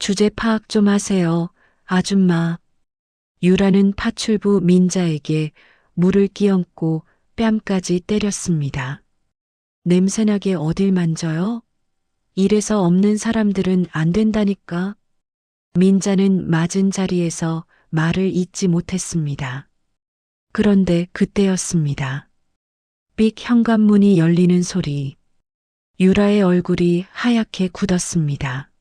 주제 파악 좀 하세요, 아줌마. 유라는 파출부 민자에게 물을 끼얹고 뺨까지 때렸습니다. 냄새나게 어딜 만져요? 이래서 없는 사람들은 안 된다니까. 민자는 맞은 자리에서 말을 잇지 못했습니다. 그런데 그때였습니다. 삑 현관문이 열리는 소리. 유라의 얼굴이 하얗게 굳었습니다.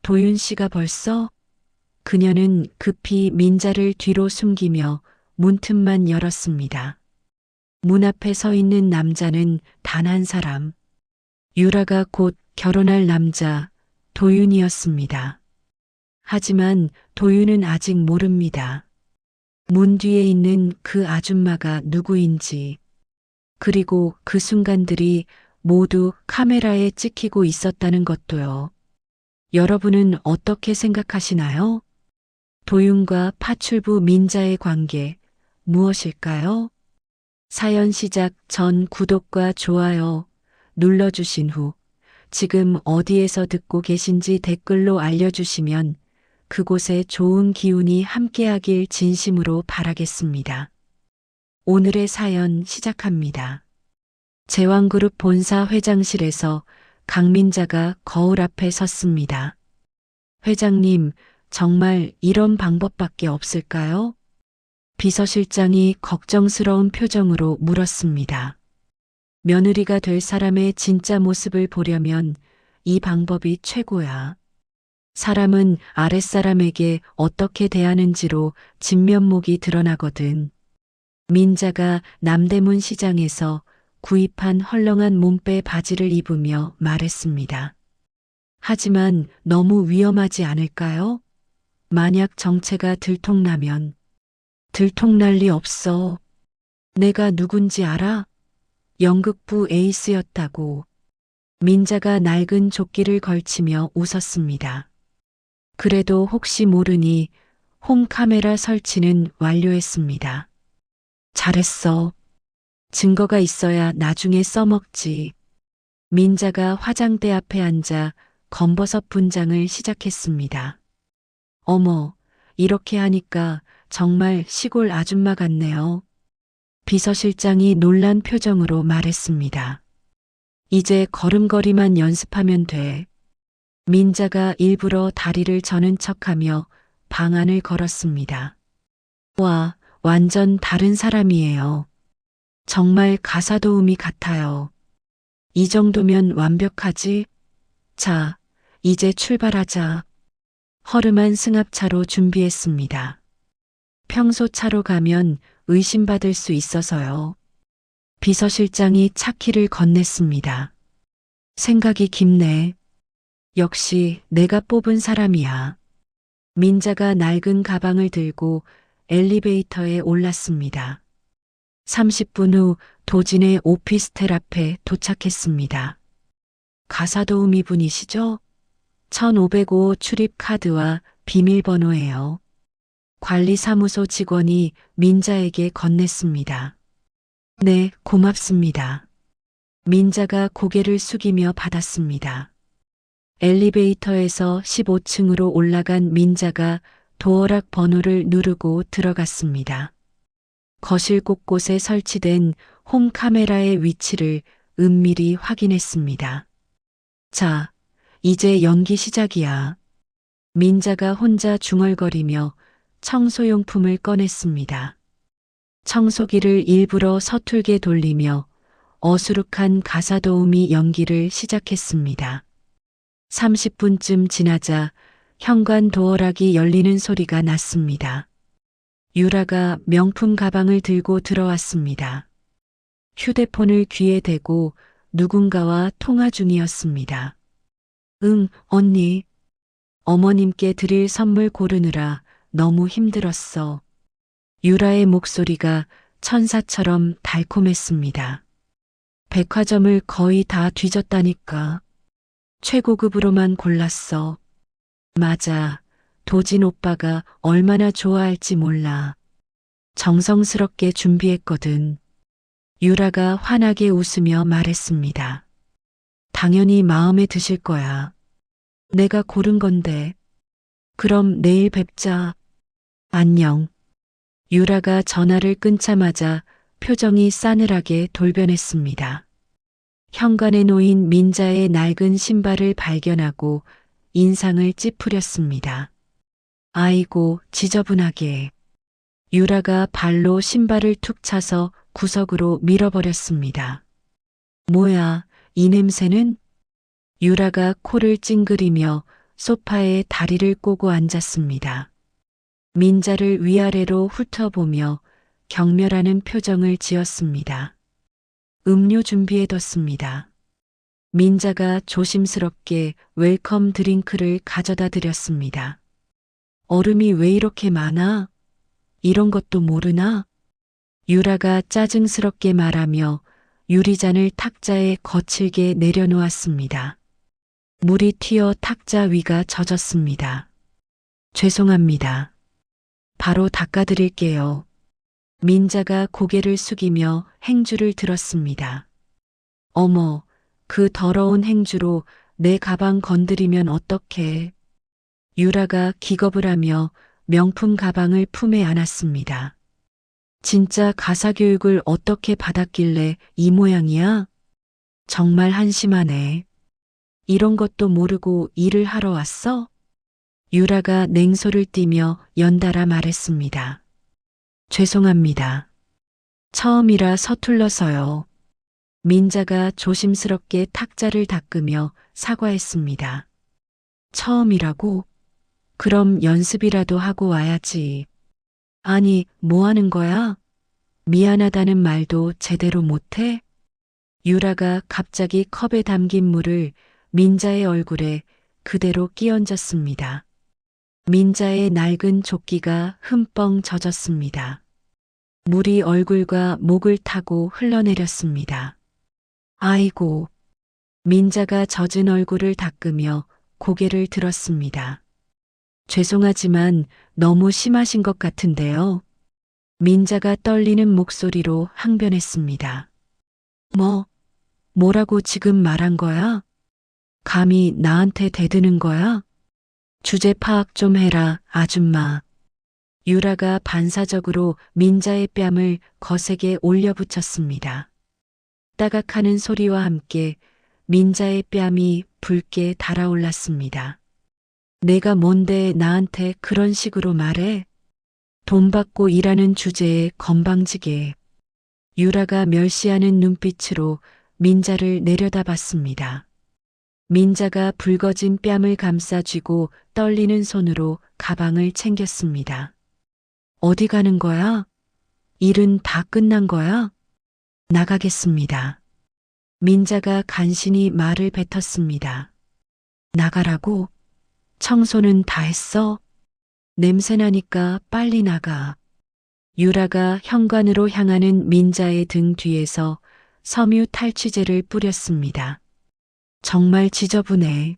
도윤 씨가 벌써? 그녀는 급히 민자를 뒤로 숨기며 문틈만 열었습니다. 문 앞에 서 있는 남자는 단 한 사람. 유라가 곧 결혼할 남자 도윤이었습니다. 하지만 도윤은 아직 모릅니다. 문 뒤에 있는 그 아줌마가 누구인지, 그리고 그 순간들이 모두 카메라에 찍히고 있었다는 것도요. 여러분은 어떻게 생각하시나요? 도윤과 파출부 민자의 관계 무엇일까요? 사연 시작 전 구독과 좋아요 눌러주신 후 지금 어디에서 듣고 계신지 댓글로 알려주시면 그곳에 좋은 기운이 함께하길 진심으로 바라겠습니다. 오늘의 사연 시작합니다. 제왕그룹 본사 회장실에서 강민자가 거울 앞에 섰습니다. 회장님, 정말 이런 방법밖에 없을까요? 비서실장이 걱정스러운 표정으로 물었습니다. 며느리가 될 사람의 진짜 모습을 보려면 이 방법이 최고야. 사람은 아랫사람에게 어떻게 대하는지로 진면목이 드러나거든. 민자가 남대문 시장에서 구입한 헐렁한 몸빼 바지를 입으며 말했습니다. 하지만 너무 위험하지 않을까요? 만약 정체가 들통나면. 들통날 리 없어. 내가 누군지 알아? 연극부 에이스였다고. 민자가 낡은 조끼를 걸치며 웃었습니다. 그래도 혹시 모르니 홈카메라 설치는 완료했습니다. 잘했어. 증거가 있어야 나중에 써먹지. 민자가 화장대 앞에 앉아 검버섯 분장을 시작했습니다. 어머, 이렇게 하니까 정말 시골 아줌마 같네요. 비서실장이 놀란 표정으로 말했습니다. 이제 걸음걸이만 연습하면 돼. 민자가 일부러 다리를 저는 척하며 방안을 걸었습니다. 와, 완전 다른 사람이에요. 정말 가사도우미 같아요. 이 정도면 완벽하지? 자, 이제 출발하자. 허름한 승합차로 준비했습니다. 평소 차로 가면 의심받을 수 있어서요. 비서실장이 차 키를 건넸습니다. 생각이 깊네. 역시 내가 뽑은 사람이야. 민자가 낡은 가방을 들고 엘리베이터에 올랐습니다. 30분 후 도진의 오피스텔 앞에 도착했습니다. 가사도우미 분이시죠? 1505 출입 카드와 비밀번호예요. 관리사무소 직원이 민자에게 건넸습니다. 네, 고맙습니다. 민자가 고개를 숙이며 받았습니다. 엘리베이터에서 15층으로 올라간 민자가 도어락 번호를 누르고 들어갔습니다. 거실 곳곳에 설치된 홈카메라의 위치를 은밀히 확인했습니다. 자, 이제 연기 시작이야. 민자가 혼자 중얼거리며 청소용품을 꺼냈습니다. 청소기를 일부러 서툴게 돌리며 어수룩한 가사도우미 연기를 시작했습니다. 30분쯤 지나자 현관 도어락이 열리는 소리가 났습니다. 유라가 명품 가방을 들고 들어왔습니다. 휴대폰을 귀에 대고 누군가와 통화 중이었습니다. 응, 언니. 어머님께 드릴 선물 고르느라 너무 힘들었어. 유라의 목소리가 천사처럼 달콤했습니다. 백화점을 거의 다 뒤졌다니까. 최고급으로만 골랐어. 맞아. 도진 오빠가 얼마나 좋아할지 몰라. 정성스럽게 준비했거든. 유라가 환하게 웃으며 말했습니다. 당연히 마음에 드실 거야. 내가 고른 건데. 그럼 내일 뵙자. 안녕. 유라가 전화를 끊자마자 표정이 싸늘하게 돌변했습니다. 현관에 놓인 민자의 낡은 신발을 발견하고 인상을 찌푸렸습니다. 아이고, 지저분하게. 유라가 발로 신발을 툭 차서 구석으로 밀어버렸습니다. 뭐야, 이 냄새는? 유라가 코를 찡그리며 소파에 다리를 꼬고 앉았습니다. 민자를 위아래로 훑어보며 경멸하는 표정을 지었습니다. 음료 준비해뒀습니다. 민자가 조심스럽게 웰컴 드링크를 가져다 드렸습니다. 얼음이 왜 이렇게 많아? 이런 것도 모르나? 유라가 짜증스럽게 말하며 유리잔을 탁자에 거칠게 내려놓았습니다. 물이 튀어 탁자 위가 젖었습니다. 죄송합니다. 바로 닦아드릴게요. 민자가 고개를 숙이며 행주를 들었습니다. 어머, 그 더러운 행주로 내 가방 건드리면 어떡해. 유라가 기겁을 하며 명품 가방을 품에 안았습니다. 진짜 가사교육을 어떻게 받았길래 이 모양이야? 정말 한심하네. 이런 것도 모르고 일을 하러 왔어? 유라가 냉소를 띠며 연달아 말했습니다. 죄송합니다. 처음이라 서툴러서요. 민자가 조심스럽게 탁자를 닦으며 사과했습니다. 처음이라고? 그럼 연습이라도 하고 와야지. 아니, 뭐 하는 거야? 미안하다는 말도 제대로 못해? 유라가 갑자기 컵에 담긴 물을 민자의 얼굴에 그대로 끼얹었습니다. 민자의 낡은 조끼가 흠뻥 젖었습니다. 물이 얼굴과 목을 타고 흘러내렸습니다. 아이고. 민자가 젖은 얼굴을 닦으며 고개를 들었습니다. 죄송하지만 너무 심하신 것 같은데요. 민자가 떨리는 목소리로 항변했습니다. 뭐라고 지금 말한 거야? 감히 나한테 대드는 거야? 주제 파악 좀 해라, 아줌마. 유라가 반사적으로 민자의 뺨을 거세게 올려붙였습니다. 따각하는 소리와 함께 민자의 뺨이 붉게 달아올랐습니다. 내가 뭔데 나한테 그런 식으로 말해? 돈 받고 일하는 주제에 건방지게. 유라가 멸시하는 눈빛으로 민자를 내려다봤습니다. 민자가 붉어진 뺨을 감싸쥐고 떨리는 손으로 가방을 챙겼습니다. 어디 가는 거야? 일은 다 끝난 거야? 나가겠습니다. 민자가 간신히 말을 뱉었습니다. 나가라고? 청소는 다 했어? 냄새나니까 빨리 나가. 유라가 현관으로 향하는 민자의 등 뒤에서 섬유 탈취제를 뿌렸습니다. 정말 지저분해.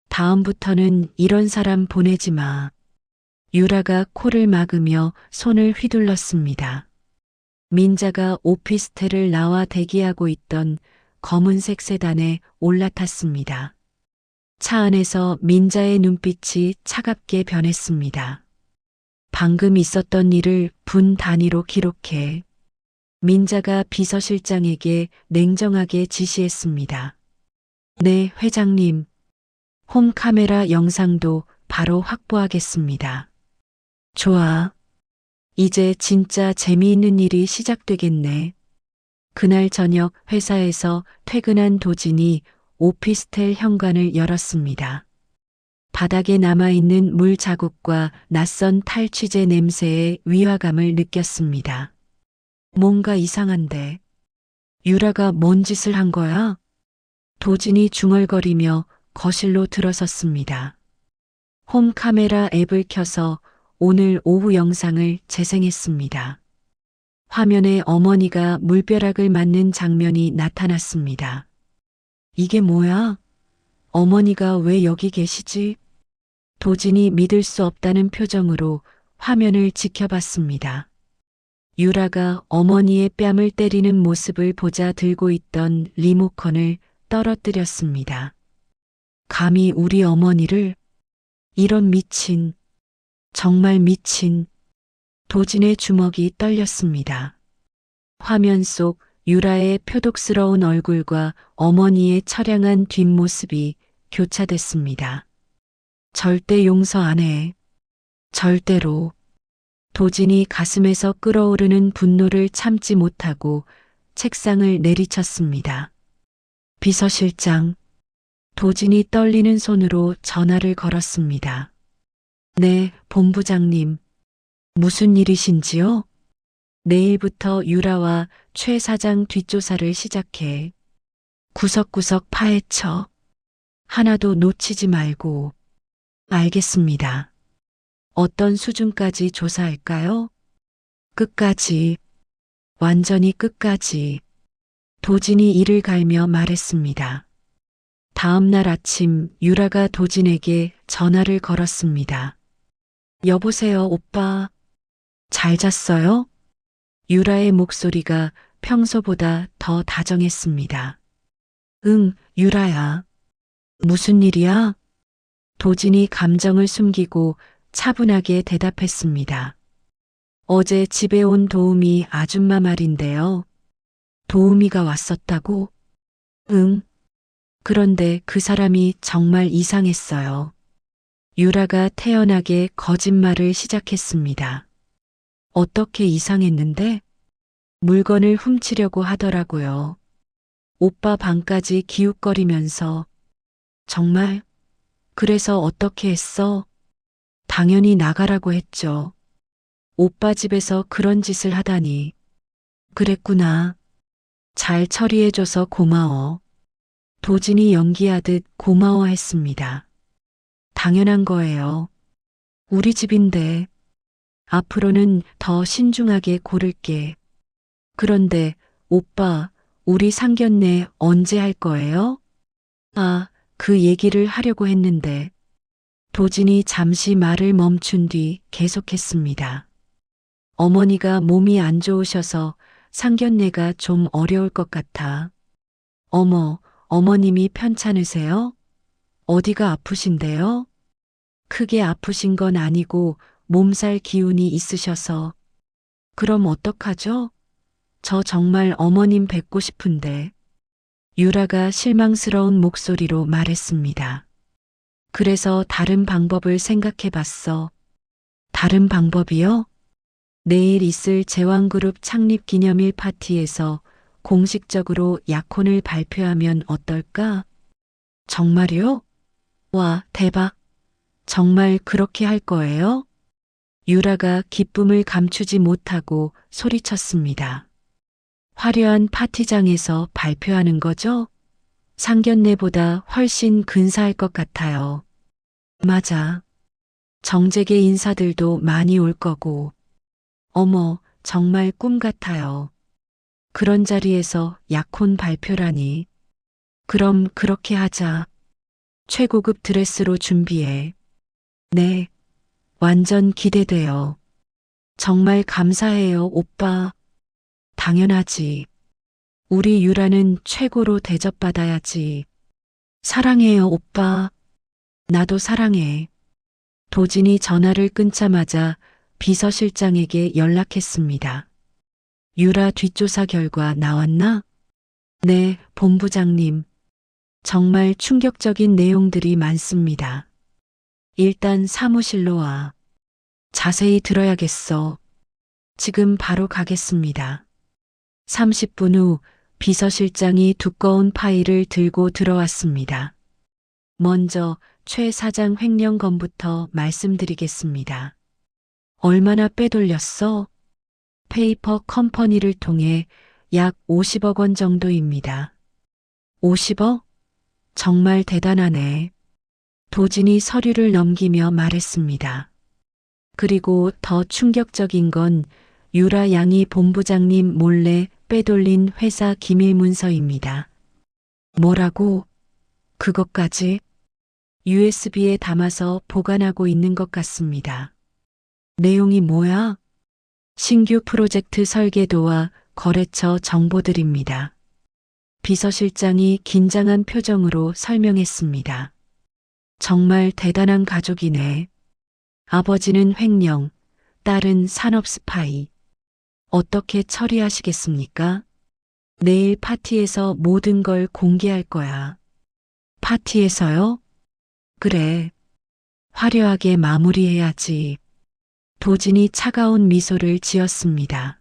다음부터는 이런 사람 보내지 마. 유라가 코를 막으며 손을 휘둘렀습니다. 민자가 오피스텔을 나와 대기하고 있던 검은색 세단에 올라탔습니다. 차 안에서 민자의 눈빛이 차갑게 변했습니다. 방금 있었던 일을 분 단위로 기록해. 민자가 비서실장에게 냉정하게 지시했습니다. 네, 회장님. 홈카메라 영상도 바로 확보하겠습니다. 좋아. 이제 진짜 재미있는 일이 시작되겠네. 그날 저녁 회사에서 퇴근한 도진이 오피스텔 현관을 열었습니다. 바닥에 남아있는 물 자국과 낯선 탈취제 냄새에 위화감을 느꼈습니다. 뭔가 이상한데. 유라가 뭔 짓을 한 거야? 도진이 중얼거리며 거실로 들어섰습니다. 홈카메라 앱을 켜서 오늘 오후 영상을 재생했습니다. 화면에 어머니가 물벼락을 맞는 장면이 나타났습니다. 이게 뭐야? 어머니가 왜 여기 계시지? 도진이 믿을 수 없다는 표정으로 화면을 지켜봤습니다. 유라가 어머니의 뺨을 때리는 모습을 보자 들고 있던 리모컨을 떨어뜨렸습니다. 감히 우리 어머니를? 이런 미친, 정말 미친. 도진의 주먹이 떨렸습니다. 화면 속 유라의 표독스러운 얼굴과 어머니의 처량한 뒷모습이 교차됐습니다. 절대 용서 안 해. 절대로. 도진이 가슴에서 끓어오르는 분노를 참지 못하고 책상을 내리쳤습니다. 비서실장. 도진이 떨리는 손으로 전화를 걸었습니다. 네, 본부장님. 무슨 일이신지요? 내일부터 유라와 최 사장 뒷조사를 시작해. 구석구석 파헤쳐. 하나도 놓치지 말고. 알겠습니다. 어떤 수준까지 조사할까요? 끝까지. 완전히 끝까지. 도진이 이를 갈며 말했습니다. 다음 날 아침 유라가 도진에게 전화를 걸었습니다. 여보세요, 오빠. 잘 잤어요? 유라의 목소리가 평소보다 더 다정했습니다. 응, 유라야. 무슨 일이야? 도진이 감정을 숨기고 차분하게 대답했습니다. 어제 집에 온 도우미 아줌마 말인데요. 도우미가 왔었다고? 응. 그런데 그 사람이 정말 이상했어요. 유라가 태연하게 거짓말을 시작했습니다. 어떻게 이상했는데? 물건을 훔치려고 하더라고요. 오빠 방까지 기웃거리면서. 정말? 그래서 어떻게 했어? 당연히 나가라고 했죠. 오빠 집에서 그런 짓을 하다니. 그랬구나. 잘 처리해줘서 고마워. 도진이 연기하듯 고마워했습니다. 당연한 거예요. 우리 집인데. 앞으로는 더 신중하게 고를게. 그런데 오빠, 우리 상견례 언제 할 거예요? 아, 그 얘기를 하려고 했는데. 도진이 잠시 말을 멈춘 뒤 계속했습니다. 어머니가 몸이 안 좋으셔서 상견례가 좀 어려울 것 같아. 어머, 어머님이 편찮으세요? 어디가 아프신데요? 크게 아프신 건 아니고 몸살 기운이 있으셔서. 그럼 어떡하죠? 저 정말 어머님 뵙고 싶은데. 유라가 실망스러운 목소리로 말했습니다. 그래서 다른 방법을 생각해 봤어. 다른 방법이요? 내일 있을 제왕그룹 창립 기념일 파티에서 공식적으로 약혼을 발표하면 어떨까? 정말요? 와, 대박. 정말 그렇게 할 거예요? 유라가 기쁨을 감추지 못하고 소리쳤습니다. 화려한 파티장에서 발표하는 거죠? 상견례보다 훨씬 근사할 것 같아요. 맞아. 정재계 인사들도 많이 올 거고. 어머, 정말 꿈 같아요. 그런 자리에서 약혼 발표라니. 그럼 그렇게 하자. 최고급 드레스로 준비해. 네. 완전 기대돼요. 정말 감사해요, 오빠. 당연하지. 우리 유라는 최고로 대접받아야지. 사랑해요, 오빠. 나도 사랑해. 도진이 전화를 끊자마자 비서실장에게 연락했습니다. 유라 뒷조사 결과 나왔나? 네, 본부장님. 정말 충격적인 내용들이 많습니다. 일단 사무실로 와. 자세히 들어야겠어. 지금 바로 가겠습니다. 30분 후 비서실장이 두꺼운 파일을 들고 들어왔습니다. 먼저 최 사장 횡령건부터 말씀드리겠습니다. 얼마나 빼돌렸어? 페이퍼 컴퍼니를 통해 약 50억 원 정도입니다. 50억? 정말 대단하네. 도진이 서류를 넘기며 말했습니다. 그리고 더 충격적인 건 유라 양이 본부장님 몰래 빼돌린 회사 기밀 문서입니다. 뭐라고? 그것까지? USB에 담아서 보관하고 있는 것 같습니다. 내용이 뭐야? 신규 프로젝트 설계도와 거래처 정보들입니다. 비서실장이 긴장한 표정으로 설명했습니다. 정말 대단한 가족이네. 아버지는 횡령, 딸은 산업 스파이. 어떻게 처리하시겠습니까? 내일 파티에서 모든 걸 공개할 거야. 파티에서요? 그래. 화려하게 마무리해야지. 도진이 차가운 미소를 지었습니다.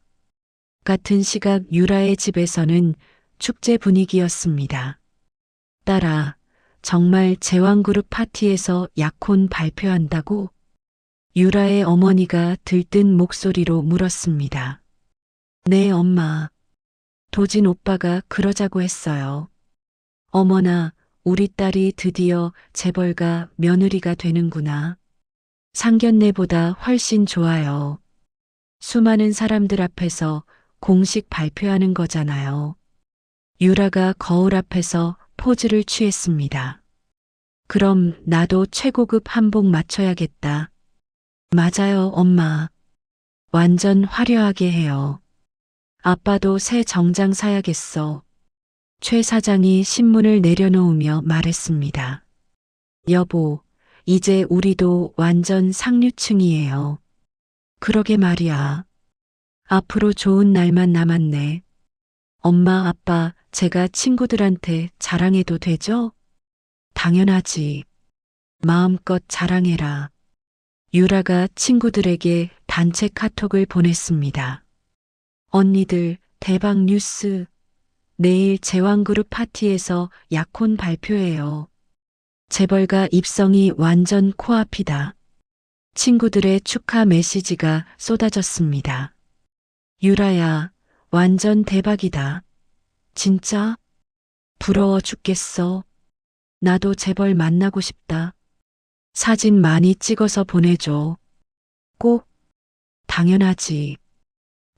같은 시각 유라의 집에서는 축제 분위기였습니다. 딸아, 정말 제왕그룹 파티에서 약혼 발표한다고? 유라의 어머니가 들뜬 목소리로 물었습니다. 네, 엄마. 도진 오빠가 그러자고 했어요. 어머나, 우리 딸이 드디어 재벌가 며느리가 되는구나. 상견례보다 훨씬 좋아요. 수많은 사람들 앞에서 공식 발표하는 거잖아요. 유라가 거울 앞에서 포즈를 취했습니다. 그럼 나도 최고급 한복 맞춰야겠다. 맞아요, 엄마. 완전 화려하게 해요. 아빠도 새 정장 사야겠어. 최 사장이 신문을 내려놓으며 말했습니다. 여보, 이제 우리도 완전 상류층이에요. 그러게 말이야. 앞으로 좋은 날만 남았네. 엄마, 아빠, 제가 친구들한테 자랑해도 되죠? 당연하지. 마음껏 자랑해라. 유라가 친구들에게 단체 카톡을 보냈습니다. 언니들, 대박 뉴스. 내일 제왕그룹 파티에서 약혼 발표해요. 재벌가 입성이 완전 코앞이다. 친구들의 축하 메시지가 쏟아졌습니다. 유라야, 완전 대박이다. 진짜? 부러워 죽겠어. 나도 재벌 만나고 싶다. 사진 많이 찍어서 보내줘. 꼭? 당연하지.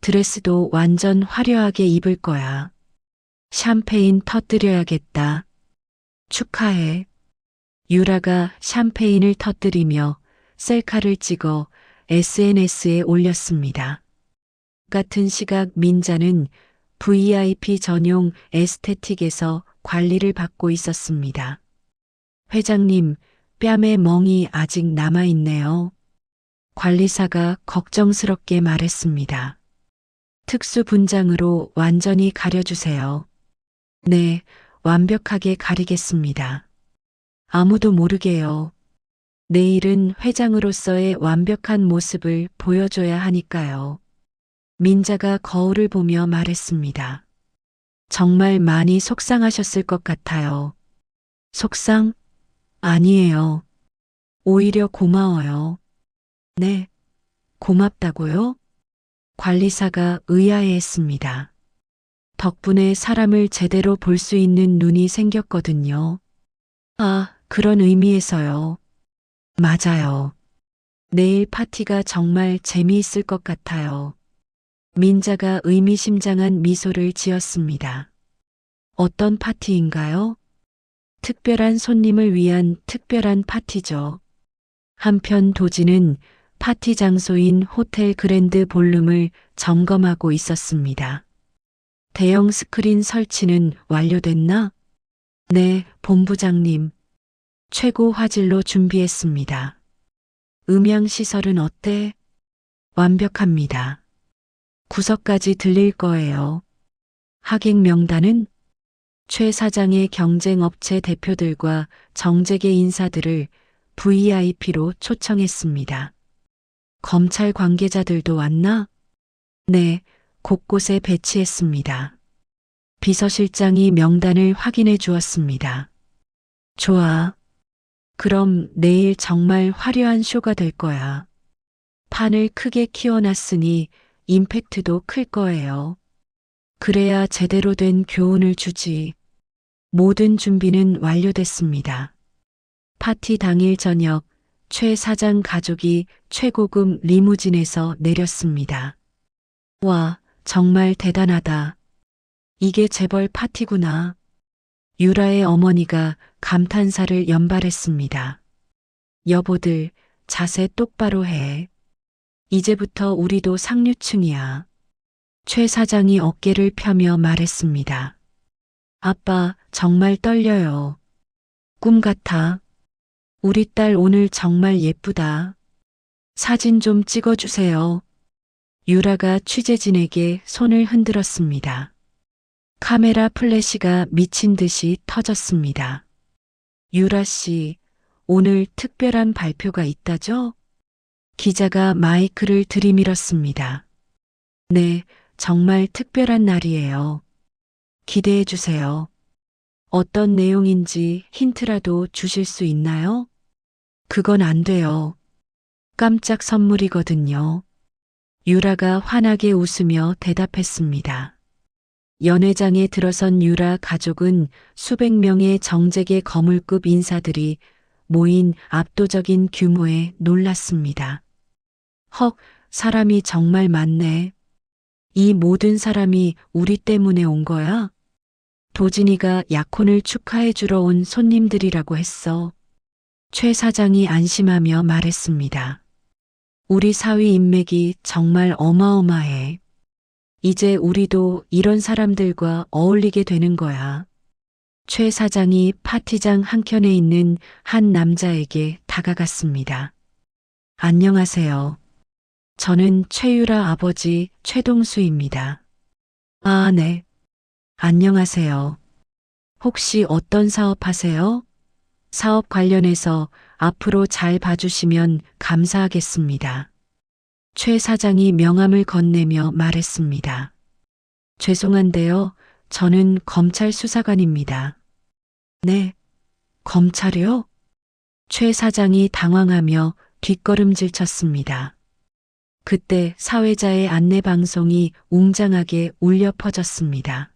드레스도 완전 화려하게 입을 거야. 샴페인 터뜨려야겠다. 축하해. 유라가 샴페인을 터뜨리며 셀카를 찍어 SNS에 올렸습니다. 같은 시각 민자는 VIP 전용 에스테틱에서 관리를 받고 있었습니다. 회장님, 뺨에 멍이 아직 남아있네요. 관리사가 걱정스럽게 말했습니다. 특수 분장으로 완전히 가려주세요. 네, 완벽하게 가리겠습니다. 아무도 모르게요. 내일은 회장으로서의 완벽한 모습을 보여줘야 하니까요. 민자가 거울을 보며 말했습니다. 정말 많이 속상하셨을 것 같아요. 속상? 아니에요. 오히려 고마워요. 네, 고맙다고요? 관리사가 의아해했습니다. 덕분에 사람을 제대로 볼 수 있는 눈이 생겼거든요. 아, 그런 의미에서요. 맞아요. 내일 파티가 정말 재미있을 것 같아요. 민자가 의미심장한 미소를 지었습니다. 어떤 파티인가요? 특별한 손님을 위한 특별한 파티죠. 한편 도진은 파티 장소인 호텔 그랜드 볼룸을 점검하고 있었습니다. 대형 스크린 설치는 완료됐나? 네, 본부장님. 최고 화질로 준비했습니다. 음향 시설은 어때? 완벽합니다. 구석까지 들릴 거예요. 하객 명단은 최 사장의 경쟁 업체 대표들과 정재계 인사들을 VIP로 초청했습니다. 검찰 관계자들도 왔나? 네, 곳곳에 배치했습니다. 비서실장이 명단을 확인해 주었습니다. 좋아. 그럼 내일 정말 화려한 쇼가 될 거야. 판을 크게 키워놨으니 임팩트도 클 거예요. 그래야 제대로 된 교훈을 주지. 모든 준비는 완료됐습니다. 파티 당일 저녁 최 사장 가족이 최고급 리무진에서 내렸습니다. 와, 정말 대단하다. 이게 재벌 파티구나. 유라의 어머니가 감탄사를 연발했습니다. 여보들, 자세 똑바로 해. 이제부터 우리도 상류층이야. 최 사장이 어깨를 펴며 말했습니다. 아빠, 정말 떨려요. 꿈 같아. 우리 딸 오늘 정말 예쁘다. 사진 좀 찍어주세요. 유라가 취재진에게 손을 흔들었습니다. 카메라 플래시가 미친 듯이 터졌습니다. 유라 씨, 오늘 특별한 발표가 있다죠? 기자가 마이크를 들이밀었습니다. 네, 정말 특별한 날이에요. 기대해 주세요. 어떤 내용인지 힌트라도 주실 수 있나요? 그건 안 돼요. 깜짝 선물이거든요. 유라가 환하게 웃으며 대답했습니다. 연회장에 들어선 유라 가족은 수백 명의 정재계 거물급 인사들이 모인 압도적인 규모에 놀랐습니다. 헉, 사람이 정말 많네. 이 모든 사람이 우리 때문에 온 거야? 도진이가 약혼을 축하해 주러 온 손님들이라고 했어. 최 사장이 안심하며 말했습니다. 우리 사위 인맥이 정말 어마어마해. 이제 우리도 이런 사람들과 어울리게 되는 거야. 최 사장이 파티장 한켠에 있는 한 남자에게 다가갔습니다. 안녕하세요. 저는 최유라 아버지 최동수입니다. 아, 네. 안녕하세요. 혹시 어떤 사업 하세요? 사업 관련해서 앞으로 잘 봐주시면 감사하겠습니다. 최 사장이 명함을 건네며 말했습니다. 죄송한데요. 저는 검찰 수사관입니다. 네. 검찰이요? 최 사장이 당황하며 뒷걸음질 쳤습니다. 그때 사회자의 안내 방송이 웅장하게 울려 퍼졌습니다.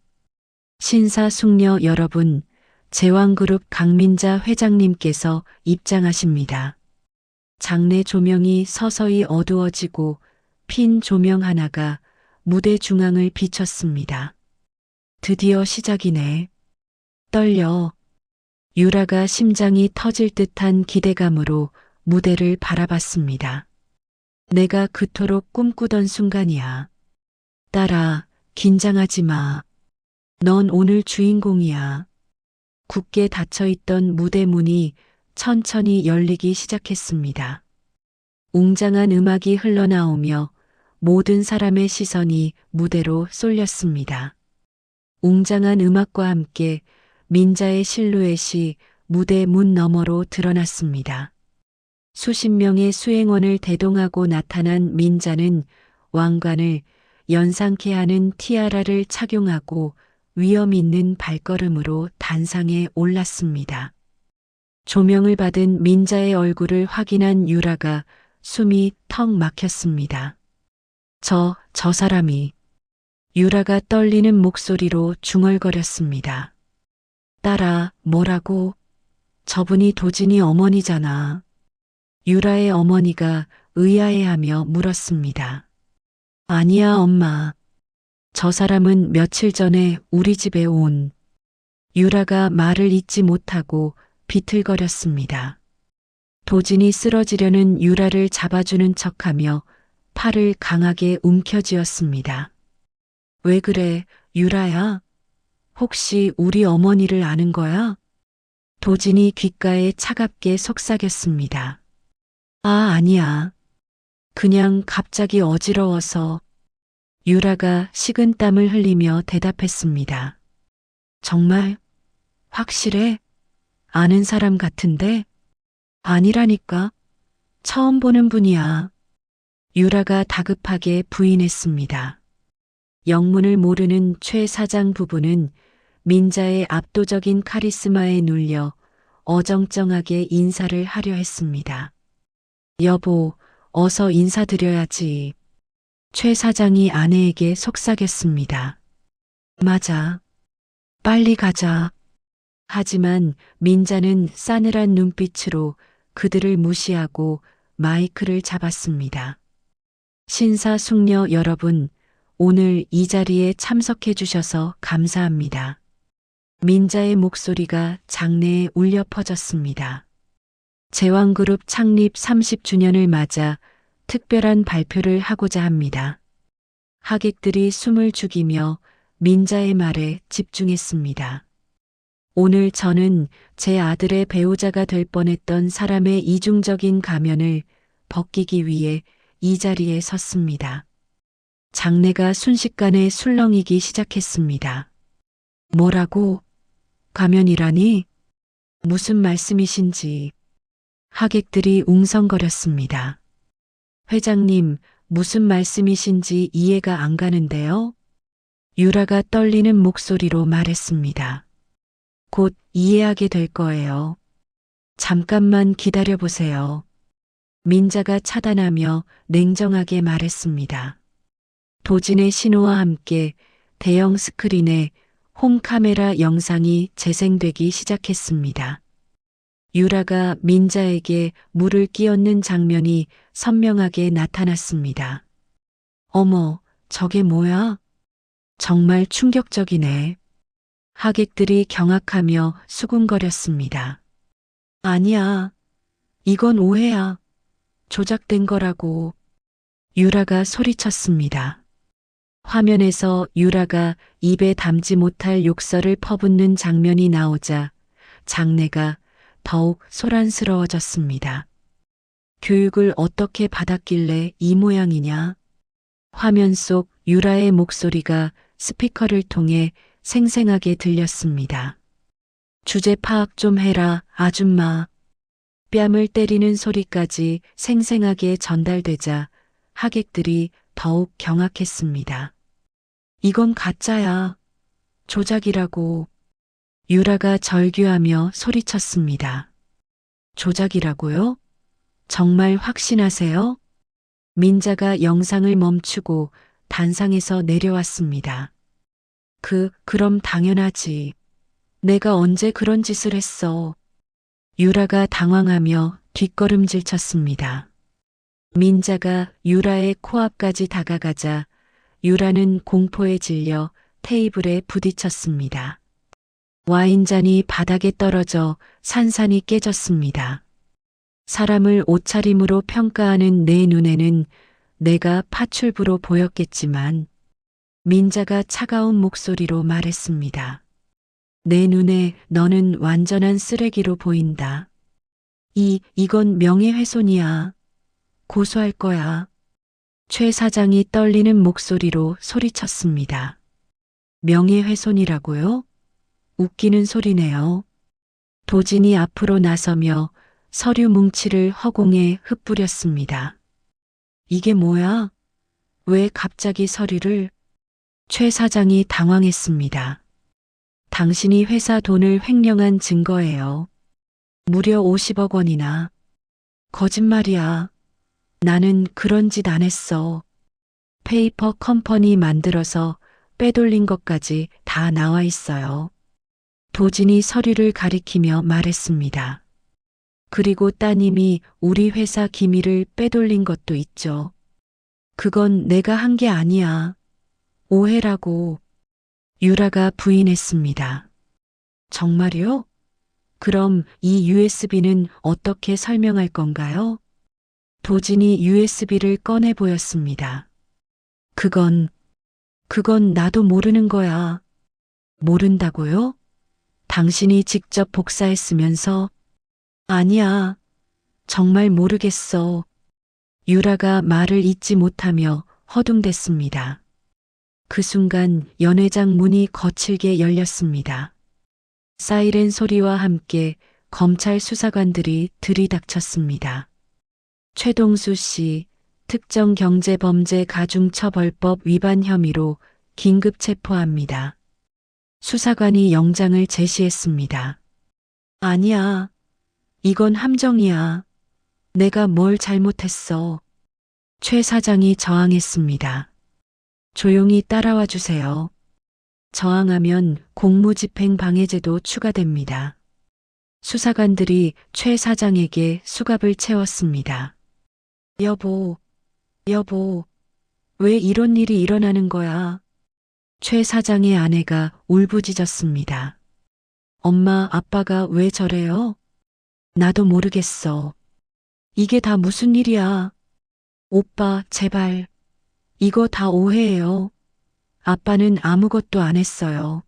신사숙녀 여러분, 제왕그룹 강민자 회장님께서 입장하십니다. 장내 조명이 서서히 어두워지고 핀 조명 하나가 무대 중앙을 비췄습니다. 드디어 시작이네. 떨려. 유라가 심장이 터질 듯한 기대감으로 무대를 바라봤습니다. 내가 그토록 꿈꾸던 순간이야. 딸아, 긴장하지 마. 넌 오늘 주인공이야. 굳게 닫혀있던 무대 문이 천천히 열리기 시작했습니다. 웅장한 음악이 흘러나오며 모든 사람의 시선이 무대로 쏠렸습니다. 웅장한 음악과 함께 민자의 실루엣이 무대 문 너머로 드러났습니다. 수십 명의 수행원을 대동하고 나타난 민자는 왕관을 연상케 하는 티아라를 착용하고 위험 있는 발걸음으로 단상에 올랐습니다. 조명을 받은 민자의 얼굴을 확인한 유라가 숨이 턱 막혔습니다. 저 사람이. 유라가 떨리는 목소리로 중얼거렸습니다. 딸아, 뭐라고? 저분이 도진이 어머니잖아. 유라의 어머니가 의아해하며 물었습니다. 아니야, 엄마. 저 사람은 며칠 전에 우리 집에 온. 유라가 말을 잇지 못하고 비틀거렸습니다. 도진이 쓰러지려는 유라를 잡아주는 척하며 팔을 강하게 움켜쥐었습니다. 왜 그래, 유라야? 혹시 우리 어머니를 아는 거야? 도진이 귓가에 차갑게 속삭였습니다. 아, 아니야. 그냥 갑자기 어지러워서. 유라가 식은땀을 흘리며 대답했습니다. 정말? 확실해? 아는 사람 같은데? 아니라니까. 처음 보는 분이야. 유라가 다급하게 부인했습니다. 영문을 모르는 최 사장 부부는 민자의 압도적인 카리스마에 눌려 어정쩡하게 인사를 하려 했습니다. 여보, 어서 인사드려야지. 최 사장이 아내에게 속삭였습니다. 맞아. 빨리 가자. 하지만 민자는 싸늘한 눈빛으로 그들을 무시하고 마이크를 잡았습니다. 신사숙녀 여러분, 오늘 이 자리에 참석해 주셔서 감사합니다. 민자의 목소리가 장내에 울려 퍼졌습니다. 제왕그룹 창립 30주년을 맞아 특별한 발표를 하고자 합니다. 하객들이 숨을 죽이며 민자의 말에 집중했습니다. 오늘 저는 제 아들의 배우자가 될 뻔했던 사람의 이중적인 가면을 벗기기 위해 이 자리에 섰습니다. 장내가 순식간에 술렁이기 시작했습니다. 뭐라고? 가면이라니? 무슨 말씀이신지. 하객들이 웅성거렸습니다. 회장님, 무슨 말씀이신지 이해가 안 가는데요? 유라가 떨리는 목소리로 말했습니다. 곧 이해하게 될 거예요. 잠깐만 기다려 보세요. 민자가 차단하며 냉정하게 말했습니다. 도진의 신호와 함께 대형 스크린에 홈카메라 영상이 재생되기 시작했습니다. 유라가 민자에게 물을 끼얹는 장면이 선명하게 나타났습니다. 어머, 저게 뭐야? 정말 충격적이네. 하객들이 경악하며 수군거렸습니다. 아니야. 이건 오해야. 조작된 거라고. 유라가 소리쳤습니다. 화면에서 유라가 입에 담지 못할 욕설을 퍼붓는 장면이 나오자 장내가 더욱 소란스러워졌습니다. 교육을 어떻게 받았길래 이 모양이냐? 화면 속 유라의 목소리가 스피커를 통해 생생하게 들렸습니다. 주제 파악 좀 해라, 아줌마. 뺨을 때리는 소리까지 생생하게 전달되자 하객들이 더욱 경악했습니다. 이건 가짜야. 조작이라고. 유라가 절규하며 소리쳤습니다. 조작이라고요? 정말 확신하세요? 민자가 영상을 멈추고 단상에서 내려왔습니다. 그럼 당연하지. 내가 언제 그런 짓을 했어. 유라가 당황하며 뒷걸음질 쳤습니다. 민자가 유라의 코앞까지 다가가자 유라는 공포에 질려 테이블에 부딪혔습니다. 와인잔이 바닥에 떨어져 산산이 깨졌습니다. 사람을 옷차림으로 평가하는 내 눈에는 내가 파출부로 보였겠지만 민자가 차가운 목소리로 말했습니다. 내 눈에 너는 완전한 쓰레기로 보인다. 이건 명예훼손이야. 고소할 거야. 최 사장이 떨리는 목소리로 소리쳤습니다. 명예훼손이라고요? 웃기는 소리네요. 도진이 앞으로 나서며 서류 뭉치를 허공에 흩뿌렸습니다. 이게 뭐야? 왜 갑자기 서류를? 최 사장이 당황했습니다. 당신이 회사 돈을 횡령한 증거예요. 무려 50억 원이나. 거짓말이야. 나는 그런 짓 안 했어. 페이퍼 컴퍼니 만들어서 빼돌린 것까지 다 나와 있어요. 도진이 서류를 가리키며 말했습니다. 그리고 따님이 우리 회사 기밀을 빼돌린 것도 있죠. 그건 내가 한 게 아니야. 오해라고. 유라가 부인했습니다. 정말요? 그럼 이 USB는 어떻게 설명할 건가요? 도진이 USB를 꺼내 보였습니다. 그건 나도 모르는 거야. 모른다고요? 당신이 직접 복사했으면서? 아니야. 정말 모르겠어. 유라가 말을 잇지 못하며 허둥댔습니다. 그 순간 연회장 문이 거칠게 열렸습니다. 사이렌 소리와 함께 검찰 수사관들이 들이닥쳤습니다. 최동수 씨, 특정경제범죄가중처벌법 위반 혐의로 긴급 체포합니다. 수사관이 영장을 제시했습니다. 아니야. 이건 함정이야. 내가 뭘 잘못했어. 최 사장이 저항했습니다. 조용히 따라와 주세요. 저항하면 공무집행 방해죄도 추가됩니다. 수사관들이 최 사장에게 수갑을 채웠습니다. 여보, 왜 이런 일이 일어나는 거야? 최 사장의 아내가 울부짖었습니다. 엄마, 아빠가 왜 저래요? 나도 모르겠어. 이게 다 무슨 일이야? 오빠, 제발. 이거 다 오해예요. 아빠는 아무것도 안 했어요.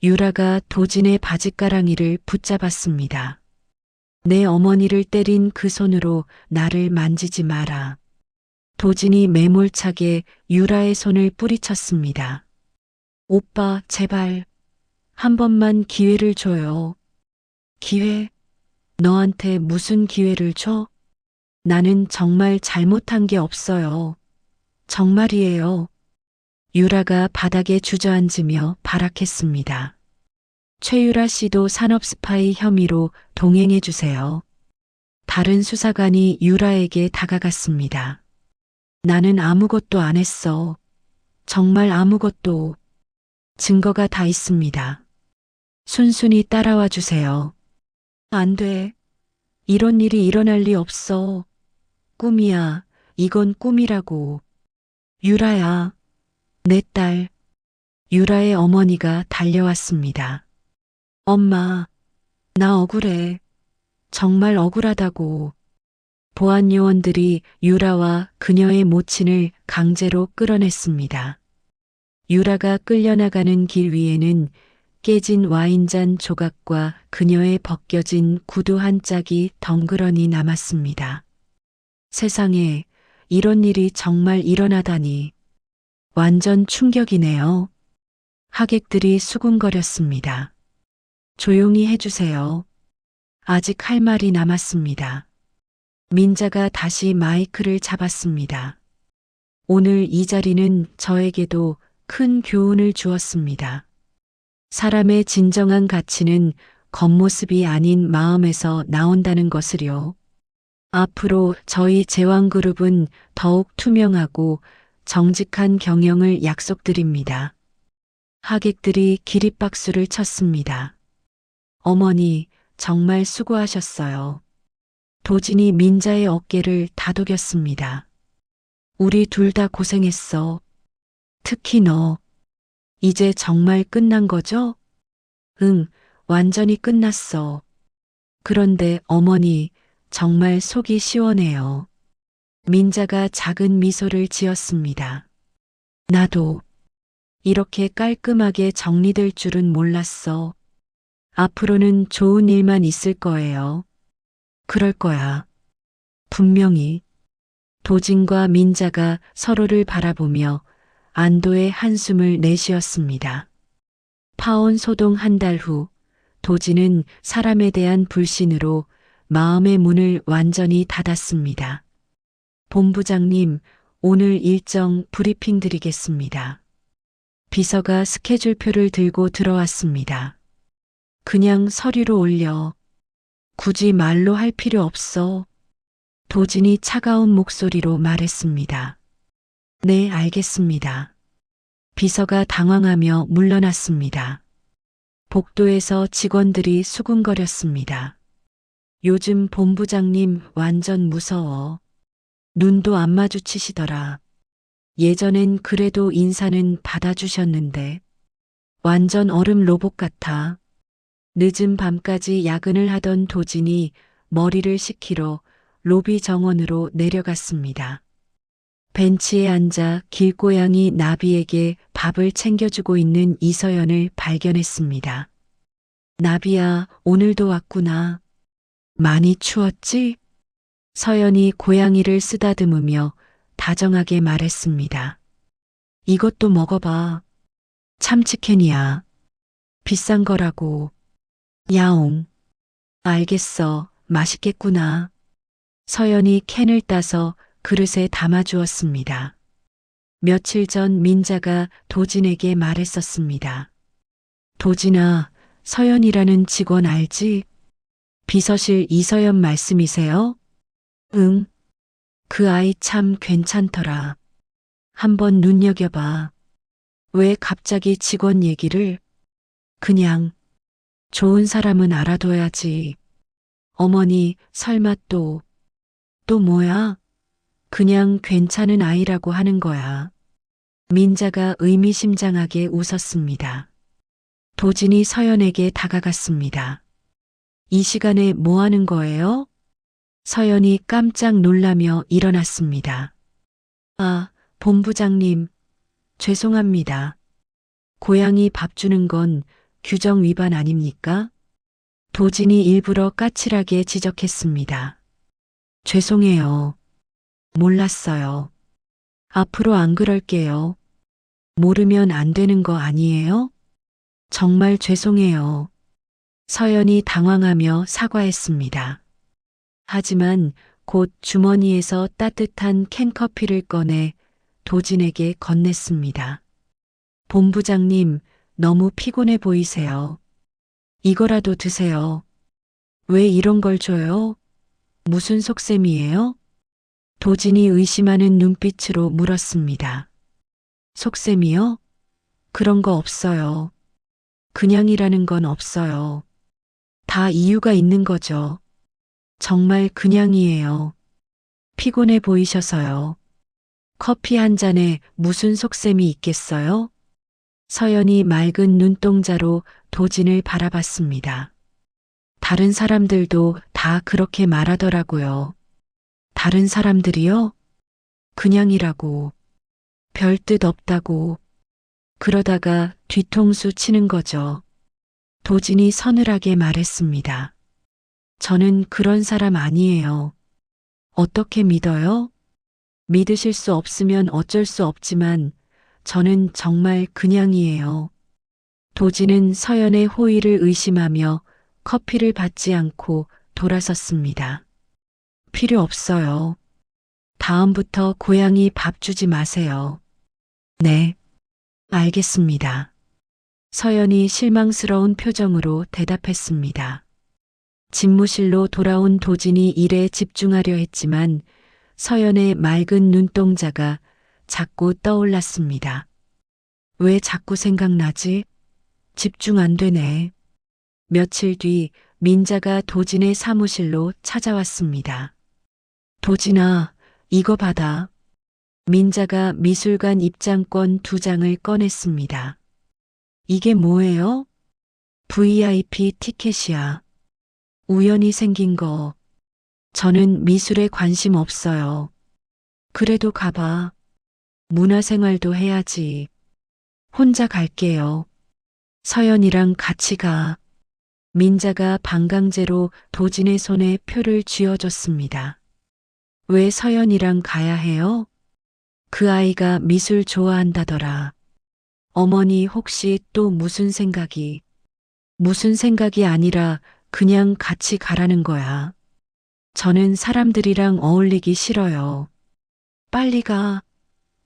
유라가 도진의 바짓가랑이를 붙잡았습니다. 내 어머니를 때린 그 손으로 나를 만지지 마라. 도진이 매몰차게 유라의 손을 뿌리쳤습니다. 오빠, 제발. 한 번만 기회를 줘요. 기회? 너한테 무슨 기회를 줘? 나는 정말 잘못한 게 없어요. 정말이에요. 유라가 바닥에 주저앉으며 발악했습니다. 최유라 씨도 산업 스파이 혐의로 동행해 주세요. 다른 수사관이 유라에게 다가갔습니다. 나는 아무것도 안 했어. 정말 아무것도. 증거가 다 있습니다. 순순히 따라와 주세요. 안 돼. 이런 일이 일어날 리 없어. 꿈이야. 이건 꿈이라고. 유라야. 내 딸. 유라의 어머니가 달려왔습니다. 엄마, 나 억울해. 정말 억울하다고. 보안 요원들이 유라와 그녀의 모친을 강제로 끌어냈습니다. 유라가 끌려나가는 길 위에는 깨진 와인잔 조각과 그녀의 벗겨진 구두 한 짝이 덩그러니 남았습니다. 세상에 이런 일이 정말 일어나다니. 완전 충격이네요. 하객들이 수군거렸습니다. 조용히 해주세요. 아직 할 말이 남았습니다. 민자가 다시 마이크를 잡았습니다. 오늘 이 자리는 저에게도 큰 교훈을 주었습니다. 사람의 진정한 가치는 겉모습이 아닌 마음에서 나온다는 것을요. 앞으로 저희 제왕그룹은 더욱 투명하고 정직한 경영을 약속드립니다. 하객들이 기립박수를 쳤습니다. 어머니, 정말 수고하셨어요. 도진이 민자의 어깨를 다독였습니다. 우리 둘 다 고생했어. 특히 너. 이제 정말 끝난 거죠? 응, 완전히 끝났어. 그런데 어머니, 정말 속이 시원해요. 민자가 작은 미소를 지었습니다. 나도 이렇게 깔끔하게 정리될 줄은 몰랐어. 앞으로는 좋은 일만 있을 거예요. 그럴 거야. 분명히. 도진과 민자가 서로를 바라보며 안도의 한숨을 내쉬었습니다. 파혼 소동 한 달 후, 도진은 사람에 대한 불신으로 마음의 문을 완전히 닫았습니다. 본부장님, 오늘 일정 브리핑 드리겠습니다. 비서가 스케줄표를 들고 들어왔습니다. 그냥 서류로 올려. 굳이 말로 할 필요 없어. 도진이 차가운 목소리로 말했습니다. 네, 알겠습니다. 비서가 당황하며 물러났습니다. 복도에서 직원들이 수군거렸습니다. 요즘 본부장님 완전 무서워. 눈도 안 마주치시더라. 예전엔 그래도 인사는 받아주셨는데 완전 얼음 로봇 같아. 늦은 밤까지 야근을 하던 도진이 머리를 식히러 로비 정원으로 내려갔습니다. 벤치에 앉아 길고양이 나비에게 밥을 챙겨주고 있는 이서연을 발견했습니다. 나비야, 오늘도 왔구나. 많이 추웠지? 서연이 고양이를 쓰다듬으며 다정하게 말했습니다. 이것도 먹어봐. 참치캔이야. 비싼 거라고. 야옹. 알겠어. 맛있겠구나. 서연이 캔을 따서 그릇에 담아주었습니다. 며칠 전 민자가 도진에게 말했었습니다. 도진아, 서연이라는 직원 알지? 비서실 이서연 말씀이세요? 응. 그 아이 참 괜찮더라. 한번 눈여겨봐. 왜 갑자기 직원 얘기를? 그냥 좋은 사람은 알아둬야지. 어머니, 설마 또 뭐야? 그냥 괜찮은 아이라고 하는 거야. 민자가 의미심장하게 웃었습니다. 도진이 서연에게 다가갔습니다. 이 시간에 뭐 하는 거예요? 서연이 깜짝 놀라며 일어났습니다. 아, 본부장님, 죄송합니다. 고양이 밥 주는 건 규정 위반 아닙니까? 도진이 일부러 까칠하게 지적했습니다. 죄송해요. 몰랐어요. 앞으로 안 그럴게요. 모르면 안 되는 거 아니에요? 정말 죄송해요. 서연이 당황하며 사과했습니다. 하지만 곧 주머니에서 따뜻한 캔커피를 꺼내 도진에게 건넸습니다. 본부장님, 너무 피곤해 보이세요. 이거라도 드세요. 왜 이런 걸 줘요? 무슨 속셈이에요? 도진이 의심하는 눈빛으로 물었습니다. 속셈이요? 그런 거 없어요. 그냥이라는 건 없어요. 다 이유가 있는 거죠. 정말 그냥이에요. 피곤해 보이셔서요. 커피 한 잔에 무슨 속셈이 있겠어요? 서연이 맑은 눈동자로 도진을 바라봤습니다. 다른 사람들도 다 그렇게 말하더라고요. 다른 사람들이요? 그냥이라고. 별 뜻 없다고. 그러다가 뒤통수 치는 거죠. 도진이 서늘하게 말했습니다. 저는 그런 사람 아니에요. 어떻게 믿어요? 믿으실 수 없으면 어쩔 수 없지만 저는 정말 그냥이에요. 도진은 서연의 호의를 의심하며 커피를 받지 않고 돌아섰습니다. 필요 없어요. 다음부터 고양이 밥 주지 마세요. 네, 알겠습니다. 서연이 실망스러운 표정으로 대답했습니다. 집무실로 돌아온 도진이 일에 집중하려 했지만 서연의 맑은 눈동자가 자꾸 떠올랐습니다. 왜 자꾸 생각나지? 집중 안 되네. 며칠 뒤 민자가 도진의 사무실로 찾아왔습니다. 도진아, 이거 받아. 민자가 미술관 입장권 2장을 꺼냈습니다. 이게 뭐예요? VIP 티켓이야. 우연히 생긴 거. 저는 미술에 관심 없어요. 그래도 가봐. 문화생활도 해야지. 혼자 갈게요. 서연이랑 같이 가. 민자가 반강제로 도진의 손에 표를 쥐어줬습니다. 왜 서연이랑 가야 해요? 그 아이가 미술 좋아한다더라. 어머니 혹시 또 무슨 생각이? 무슨 생각이 아니라 그냥 같이 가라는 거야. 저는 사람들이랑 어울리기 싫어요. 빨리 가.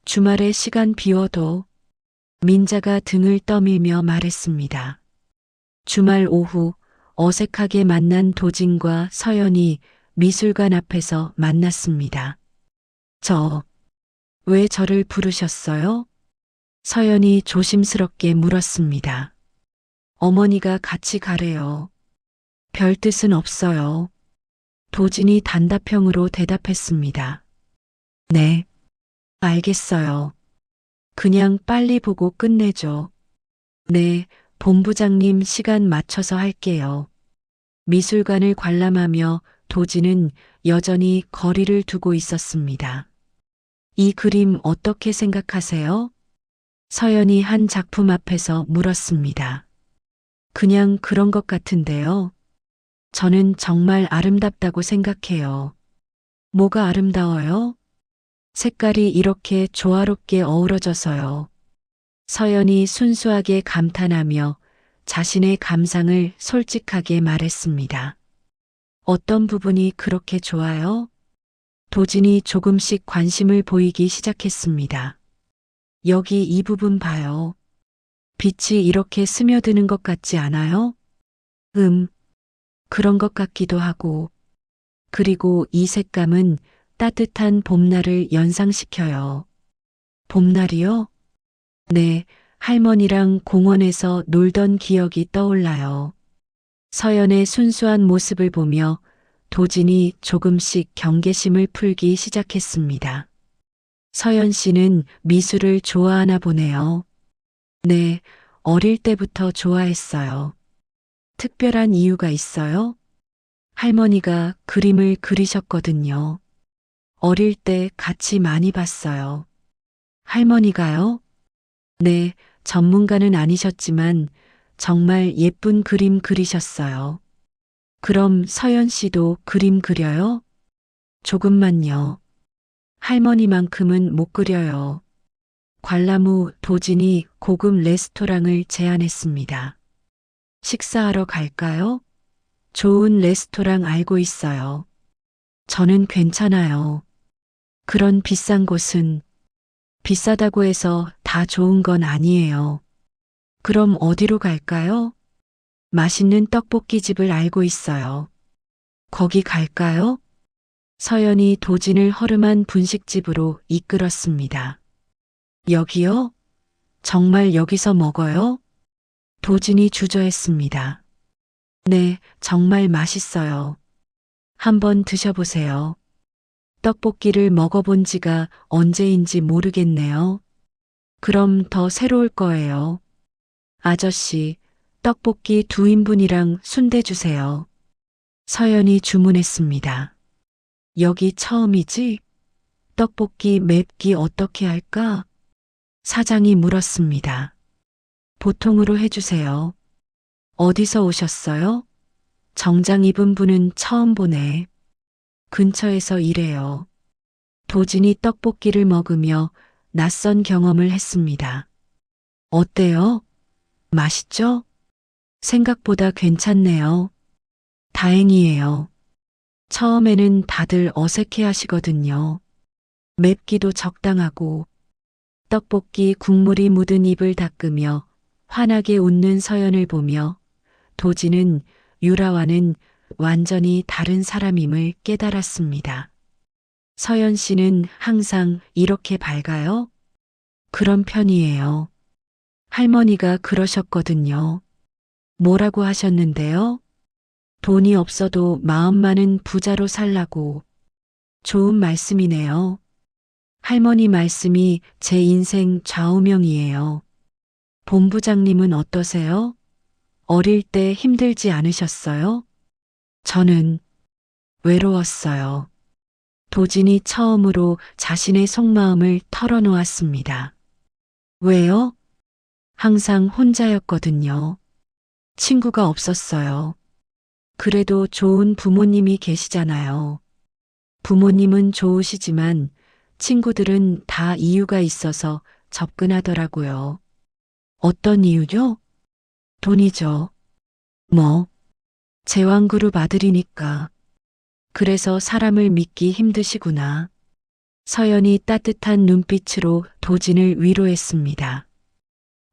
주말에 시간 비워둬. 민자가 등을 떠밀며 말했습니다. 주말 오후 어색하게 만난 도진과 서연이 미술관 앞에서 만났습니다. 왜 저를 부르셨어요? 서연이 조심스럽게 물었습니다. 어머니가 같이 가래요. 별 뜻은 없어요. 도진이 단답형으로 대답했습니다. 네, 알겠어요. 그냥 빨리 보고 끝내죠. 네, 본부장님 시간 맞춰서 할게요. 미술관을 관람하며 도진은 여전히 거리를 두고 있었습니다. 이 그림 어떻게 생각하세요? 서연이 한 작품 앞에서 물었습니다. 그냥 그런 것 같은데요. 저는 정말 아름답다고 생각해요. 뭐가 아름다워요? 색깔이 이렇게 조화롭게 어우러져서요. 서연이 순수하게 감탄하며 자신의 감상을 솔직하게 말했습니다. 어떤 부분이 그렇게 좋아요? 도진이 조금씩 관심을 보이기 시작했습니다. 여기 이 부분 봐요. 빛이 이렇게 스며드는 것 같지 않아요? 그런 것 같기도 하고. 그리고 이 색감은 따뜻한 봄날을 연상시켜요. 봄날이요? 네, 할머니랑 공원에서 놀던 기억이 떠올라요. 서연의 순수한 모습을 보며 도진이 조금씩 경계심을 풀기 시작했습니다. 서연 씨는 미술을 좋아하나 보네요. 네, 어릴 때부터 좋아했어요. 특별한 이유가 있어요? 할머니가 그림을 그리셨거든요. 어릴 때 같이 많이 봤어요. 할머니가요? 네, 전문가는 아니셨지만 정말 예쁜 그림 그리셨어요. 그럼 서연 씨도 그림 그려요? 조금만요. 할머니만큼은 못 그려요. 관람 후 도진이 고급 레스토랑을 제안했습니다. 식사하러 갈까요? 좋은 레스토랑 알고 있어요. 저는 괜찮아요. 그런 비싼 곳은 비싸다고 해서 다 좋은 건 아니에요. 그럼 어디로 갈까요? 맛있는 떡볶이 집을 알고 있어요. 거기 갈까요? 서연이 도진을 허름한 분식집으로 이끌었습니다. 여기요? 정말 여기서 먹어요? 도진이 주저했습니다. 네, 정말 맛있어요. 한번 드셔보세요. 떡볶이를 먹어본 지가 언제인지 모르겠네요. 그럼 더 새로울 거예요. 아저씨, 떡볶이 2인분이랑 순대 주세요. 서연이 주문했습니다. 여기 처음이지? 떡볶이 맵기 어떻게 할까? 사장이 물었습니다. 보통으로 해주세요. 어디서 오셨어요? 정장 입은 분은 처음 보네. 근처에서 일해요. 도진이 떡볶이를 먹으며 낯선 경험을 했습니다. 어때요? 맛있죠? 생각보다 괜찮네요. 다행이에요. 처음에는 다들 어색해 하시거든요. 맵기도 적당하고 떡볶이 국물이 묻은 입을 닦으며 환하게 웃는 서연을 보며 도진은 유라와는 완전히 다른 사람임을 깨달았습니다. 서연 씨는 항상 이렇게 밝아요? 그런 편이에요. 할머니가 그러셨거든요. 뭐라고 하셨는데요? 돈이 없어도 마음만은 부자로 살라고. 좋은 말씀이네요. 할머니 말씀이 제 인생 좌우명이에요. 본부장님은 어떠세요? 어릴 때 힘들지 않으셨어요? 저는 외로웠어요. 도진이 처음으로 자신의 속마음을 털어놓았습니다. 왜요? 항상 혼자였거든요. 친구가 없었어요. 그래도 좋은 부모님이 계시잖아요. 부모님은 좋으시지만 친구들은 다 이유가 있어서 접근하더라고요. 어떤 이유요? 돈이죠. 뭐, 제왕그룹 아들이니까. 그래서 사람을 믿기 힘드시구나. 서연이 따뜻한 눈빛으로 도진을 위로했습니다.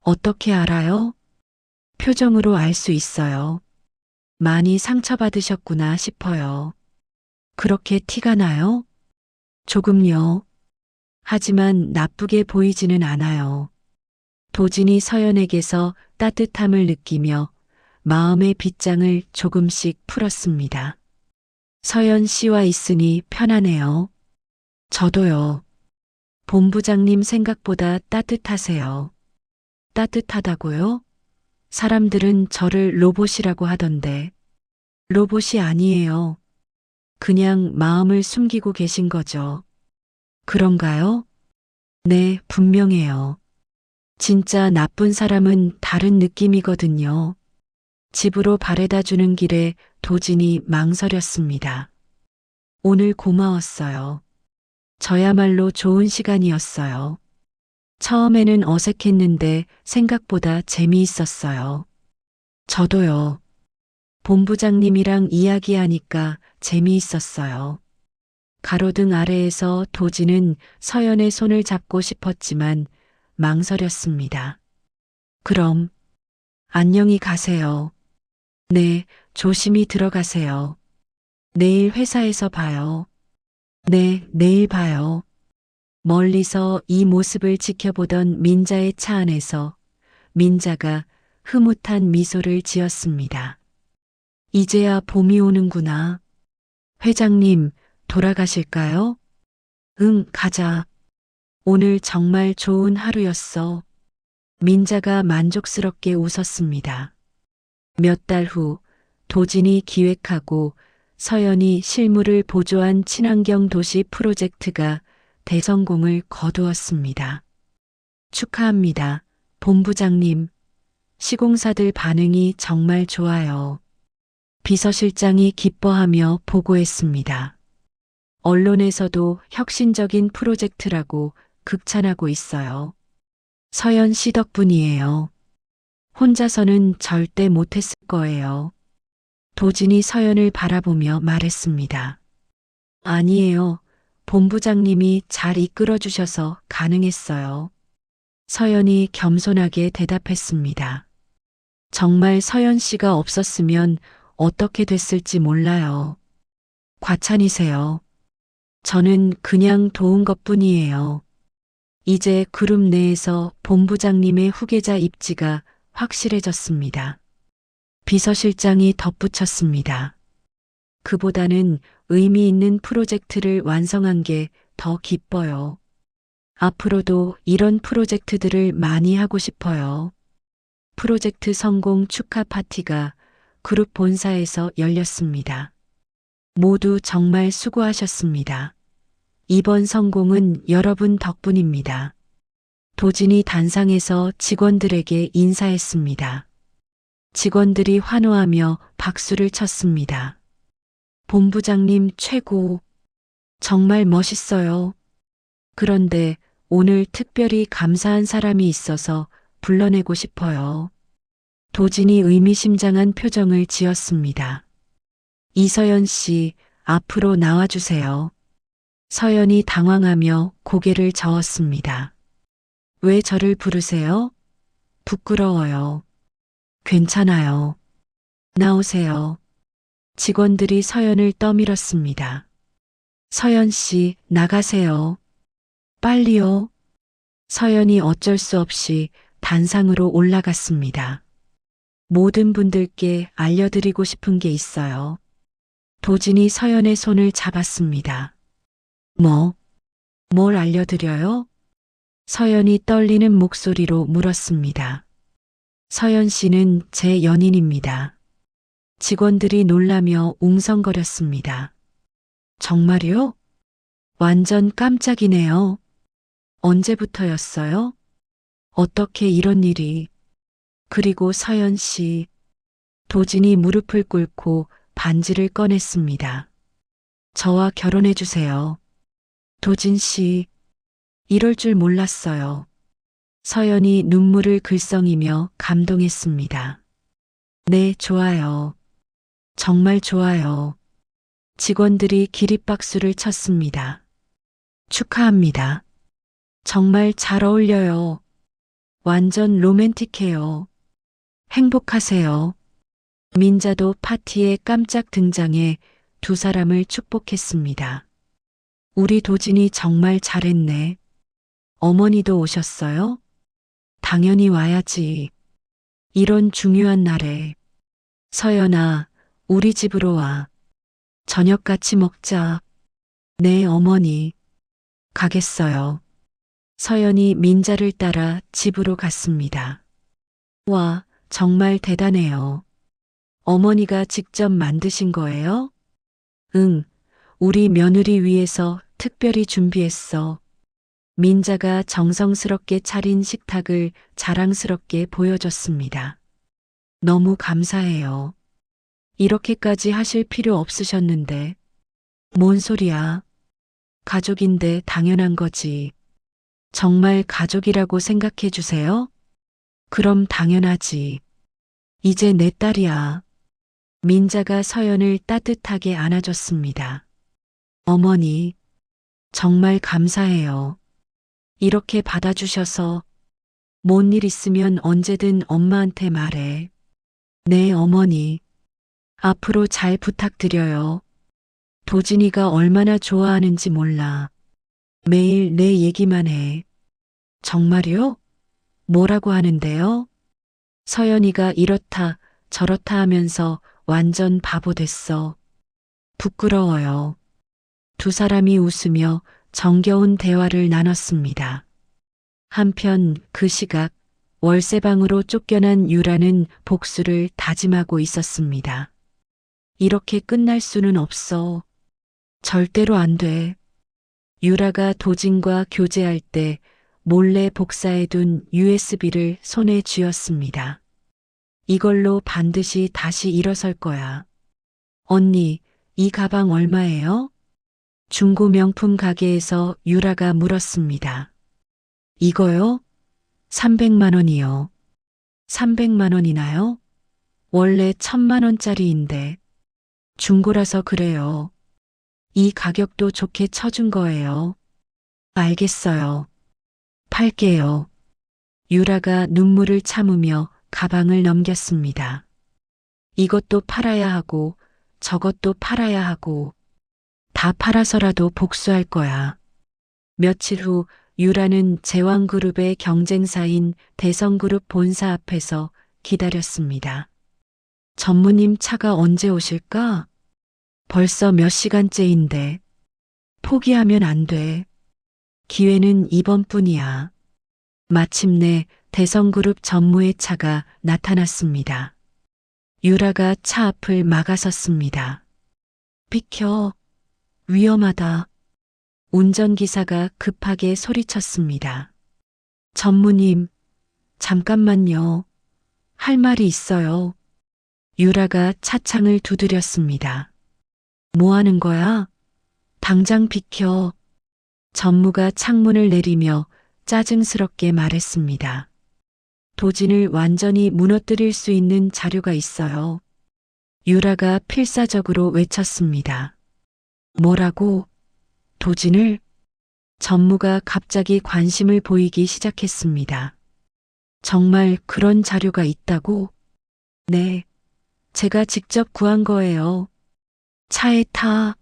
어떻게 알아요? 표정으로 알 수 있어요. 많이 상처받으셨구나 싶어요. 그렇게 티가 나요? 조금요. 하지만 나쁘게 보이지는 않아요. 도진이 서연에게서 따뜻함을 느끼며 마음의 빗장을 조금씩 풀었습니다. 서연 씨와 있으니 편하네요. 저도요. 본부장님 생각보다 따뜻하세요. 따뜻하다고요? 사람들은 저를 로봇이라고 하던데. 로봇이 아니에요. 그냥 마음을 숨기고 계신 거죠. 그런가요? 네, 분명해요. 진짜 나쁜 사람은 다른 느낌이거든요. 집으로 바래다 주는 길에 도진이 망설였습니다. 오늘 고마웠어요. 저야말로 좋은 시간이었어요. 처음에는 어색했는데 생각보다 재미있었어요. 저도요. 본부장님이랑 이야기하니까 재미있었어요. 가로등 아래에서 도진은 서연의 손을 잡고 싶었지만 망설였습니다. 그럼 안녕히 가세요. 네, 조심히 들어가세요. 내일 회사에서 봐요. 네, 내일 봐요. 멀리서 이 모습을 지켜보던 민자의 차 안에서 민자가 흐뭇한 미소를 지었습니다. 이제야 봄이 오는구나. 회장님, 돌아가실까요? 응, 가자. 오늘 정말 좋은 하루였어. 민자가 만족스럽게 웃었습니다. 몇 달 후 도진이 기획하고 서연이 실무를 보조한 친환경 도시 프로젝트가 대성공을 거두었습니다. 축하합니다, 본부장님. 시공사들 반응이 정말 좋아요. 비서실장이 기뻐하며 보고했습니다. 언론에서도 혁신적인 프로젝트라고 극찬하고 있어요. 서연 씨 덕분이에요. 혼자서는 절대 못했을 거예요. 도진이 서연을 바라보며 말했습니다. 아니에요. 본부장님이 잘 이끌어 주셔서 가능했어요. 서연이 겸손하게 대답했습니다. 정말 서연 씨가 없었으면 어떻게 됐을지 몰라요. 과찬이세요. 저는 그냥 도운 것뿐이에요. 이제 그룹 내에서 본부장님의 후계자 입지가 확실해졌습니다. 비서실장이 덧붙였습니다. 그보다는 의미 있는 프로젝트를 완성한 게 더 기뻐요. 앞으로도 이런 프로젝트들을 많이 하고 싶어요. 프로젝트 성공 축하 파티가 그룹 본사에서 열렸습니다. 모두 정말 수고하셨습니다. 이번 성공은 여러분 덕분입니다. 도진이 단상에서 직원들에게 인사했습니다. 직원들이 환호하며 박수를 쳤습니다. 본부장님 최고. 정말 멋있어요. 그런데 오늘 특별히 감사한 사람이 있어서 불러내고 싶어요. 도진이 의미심장한 표정을 지었습니다. 이서연 씨, 앞으로 나와주세요. 서연이 당황하며 고개를 저었습니다. 왜 저를 부르세요? 부끄러워요. 괜찮아요. 나오세요. 직원들이 서연을 떠밀었습니다. 서연 씨, 나가세요. 빨리요. 서연이 어쩔 수 없이 단상으로 올라갔습니다. 모든 분들께 알려드리고 싶은 게 있어요. 도진이 서연의 손을 잡았습니다. 뭘 알려드려요? 서연이 떨리는 목소리로 물었습니다. 서연 씨는 제 연인입니다. 직원들이 놀라며 웅성거렸습니다. 정말요? 완전 깜짝이네요. 언제부터였어요? 어떻게 이런 일이? 그리고 서연 씨, 도진이 무릎을 꿇고 반지를 꺼냈습니다. 저와 결혼해 주세요. 도진 씨, 이럴 줄 몰랐어요. 서연이 눈물을 글썽이며 감동했습니다. 네, 좋아요. 정말 좋아요. 직원들이 기립박수를 쳤습니다. 축하합니다. 정말 잘 어울려요. 완전 로맨틱해요. 행복하세요. 민자도 파티에 깜짝 등장해 두 사람을 축복했습니다. 우리 도진이 정말 잘했네. 어머니도 오셨어요? 당연히 와야지. 이런 중요한 날에. 서연아, 우리 집으로 와. 저녁 같이 먹자. 네, 어머니. 가겠어요. 서연이 민자를 따라 집으로 갔습니다. 와, 정말 대단해요. 어머니가 직접 만드신 거예요? 응, 우리 며느리 위해서 특별히 준비했어. 민자가 정성스럽게 차린 식탁을 자랑스럽게 보여줬습니다. 너무 감사해요. 이렇게까지 하실 필요 없으셨는데. 뭔 소리야. 가족인데 당연한 거지. 정말 가족이라고 생각해 주세요? 그럼 당연하지. 이제 내 딸이야. 민자가 서연을 따뜻하게 안아줬습니다. 어머니, 정말 감사해요. 이렇게 받아주셔서. 뭔 일 있으면 언제든 엄마한테 말해. 네, 어머니. 앞으로 잘 부탁드려요. 도진이가 얼마나 좋아하는지 몰라. 매일 내 얘기만 해. 정말요? 뭐라고 하는데요? 서연이가 이렇다 저렇다 하면서 완전 바보 됐어. 부끄러워요. 두 사람이 웃으며 정겨운 대화를 나눴습니다. 한편 그 시각 월세방으로 쫓겨난 유라는 복수를 다짐하고 있었습니다. 이렇게 끝날 수는 없어. 절대로 안 돼. 유라가 도진과 교제할 때 몰래 복사해둔 USB를 손에 쥐었습니다. 이걸로 반드시 다시 일어설 거야. 언니, 이 가방 얼마예요? 중고 명품 가게에서 유라가 물었습니다. 이거요? 300만 원이요. 300만 원이나요? 원래 1000만 원짜리인데. 중고라서 그래요. 이 가격도 좋게 쳐준 거예요. 알겠어요. 팔게요. 유라가 눈물을 참으며 가방을 넘겼습니다. 이것도 팔아야 하고 저것도 팔아야 하고 다 팔아서라도 복수할 거야. 며칠 후 유라는 제왕그룹의 경쟁사인 대성그룹 본사 앞에서 기다렸습니다. 전무님 차가 언제 오실까? 벌써 몇 시간째인데. 포기하면 안 돼. 기회는 이번뿐이야. 마침내 대성그룹 전무의 차가 나타났습니다. 유라가 차 앞을 막아섰습니다. 비켜. 위험하다. 운전기사가 급하게 소리쳤습니다. 전무님, 잠깐만요. 할 말이 있어요. 유라가 차창을 두드렸습니다. 뭐 하는 거야? 당장 비켜. 전무가 창문을 내리며 짜증스럽게 말했습니다. 도진을 완전히 무너뜨릴 수 있는 자료가 있어요. 유라가 필사적으로 외쳤습니다. 뭐라고? 도진을? 전무가 갑자기 관심을 보이기 시작했습니다. 정말 그런 자료가 있다고? 네, 제가 직접 구한 거예요. 차에 타.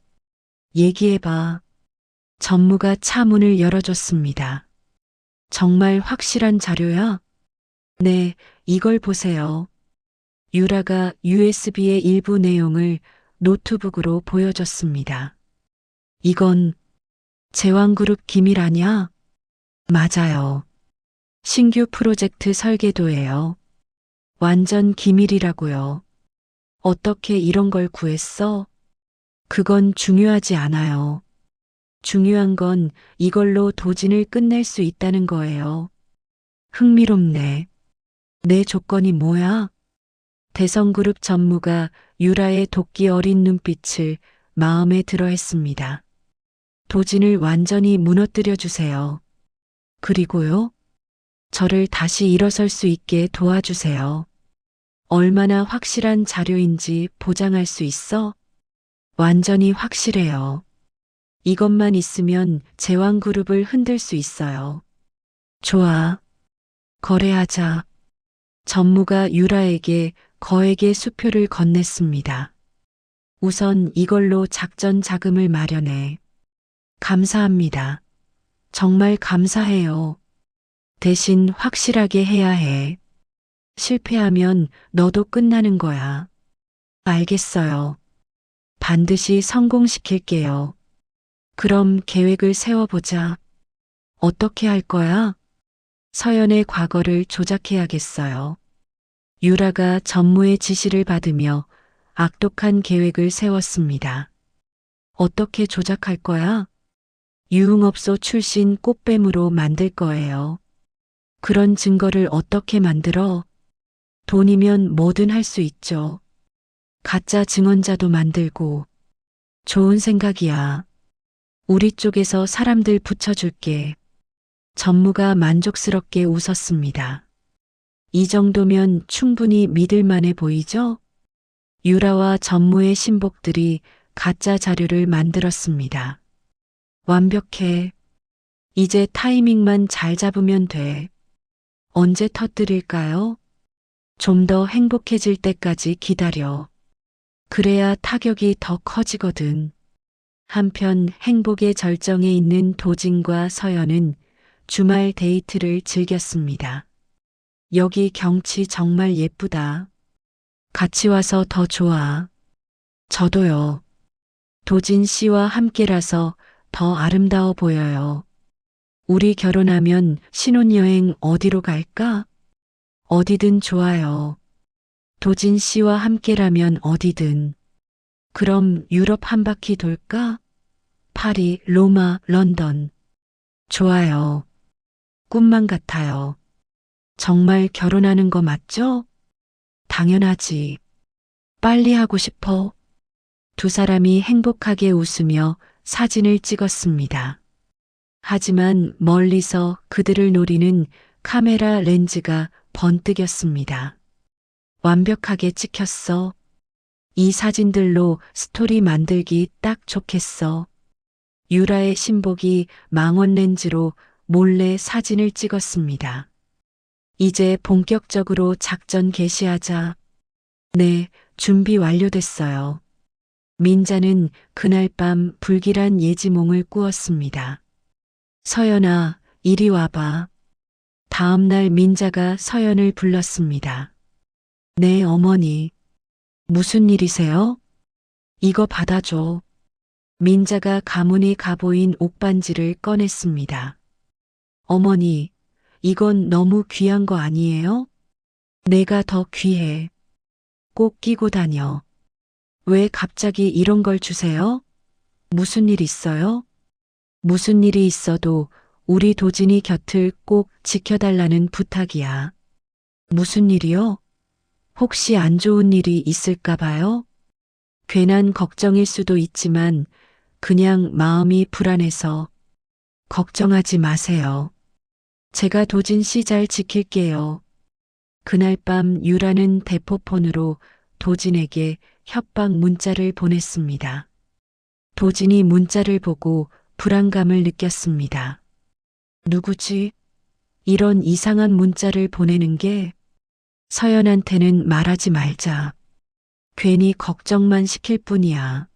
얘기해봐. 전무가 차 문을 열어줬습니다. 정말 확실한 자료야? 네, 이걸 보세요. 유라가 USB의 일부 내용을 노트북으로 보여줬습니다. 이건 제왕그룹 기밀 아냐? 맞아요. 신규 프로젝트 설계도예요. 완전 기밀이라고요. 어떻게 이런 걸 구했어? 그건 중요하지 않아요. 중요한 건 이걸로 도진을 끝낼 수 있다는 거예요. 흥미롭네. 내 조건이 뭐야? 대성그룹 전무가 유라의 도끼 어린 눈빛을 마음에 들어 했습니다. 도진을 완전히 무너뜨려 주세요. 그리고요? 저를 다시 일어설 수 있게 도와주세요. 얼마나 확실한 자료인지 보장할 수 있어? 완전히 확실해요. 이것만 있으면 제왕그룹을 흔들 수 있어요. 좋아. 거래하자. 전무가 유라에게 거액의 수표를 건넸습니다. 우선 이걸로 작전 자금을 마련해. 감사합니다. 정말 감사해요. 대신 확실하게 해야 해. 실패하면 너도 끝나는 거야. 알겠어요. 반드시 성공시킬게요. 그럼 계획을 세워보자. 어떻게 할 거야? 서연의 과거를 조작해야겠어요. 유라가 전무의 지시를 받으며 악독한 계획을 세웠습니다. 어떻게 조작할 거야? 유흥업소 출신 꽃뱀으로 만들 거예요. 그런 증거를 어떻게 만들어? 돈이면 뭐든 할 수 있죠. 가짜 증언자도 만들고. 좋은 생각이야. 우리 쪽에서 사람들 붙여줄게. 전무가 만족스럽게 웃었습니다. 이 정도면 충분히 믿을 만해 보이죠? 유라와 전무의 신복들이 가짜 자료를 만들었습니다. 완벽해. 이제 타이밍만 잘 잡으면 돼. 언제 터뜨릴까요? 좀 더 행복해질 때까지 기다려. 그래야 타격이 더 커지거든. 한편 행복의 절정에 있는 도진과 서연은 주말 데이트를 즐겼습니다. 여기 경치 정말 예쁘다. 같이 와서 더 좋아. 저도요. 도진 씨와 함께라서 더 아름다워 보여요. 우리 결혼하면 신혼여행 어디로 갈까? 어디든 좋아요. 도진 씨와 함께라면 어디든. 그럼 유럽 한 바퀴 돌까? 파리, 로마, 런던. 좋아요. 꿈만 같아요. 정말 결혼하는 거 맞죠? 당연하지. 빨리 하고 싶어. 두 사람이 행복하게 웃으며 사진을 찍었습니다. 하지만 멀리서 그들을 노리는 카메라 렌즈가 번뜩였습니다. 완벽하게 찍혔어. 이 사진들로 스토리 만들기 딱 좋겠어. 유라의 신복이 망원 렌즈로 몰래 사진을 찍었습니다. 이제 본격적으로 작전 개시하자. 네, 준비 완료됐어요. 민자는 그날 밤 불길한 예지몽을 꾸었습니다. 서연아, 이리 와봐. 다음 날 민자가 서연을 불렀습니다. 네, 어머니. 무슨 일이세요? 이거 받아줘. 민자가 가문이 가보인 옥반지를 꺼냈습니다. 어머니, 이건 너무 귀한 거 아니에요? 내가 더 귀해. 꼭 끼고 다녀. 왜 갑자기 이런 걸 주세요? 무슨 일 있어요? 무슨 일이 있어도 우리 도진이 곁을 꼭 지켜달라는 부탁이야. 무슨 일이요? 혹시 안 좋은 일이 있을까 봐요? 괜한 걱정일 수도 있지만 그냥 마음이 불안해서 걱정하지 마세요. 제가 도진 씨 잘 지킬게요. 그날 밤 유라는 대포폰으로 도진에게 협박 문자를 보냈습니다. 도진이 문자를 보고 불안감을 느꼈습니다. 누구지? 이런 이상한 문자를 보내는 게 서연한테는 말하지 말자. 괜히 걱정만 시킬 뿐이야.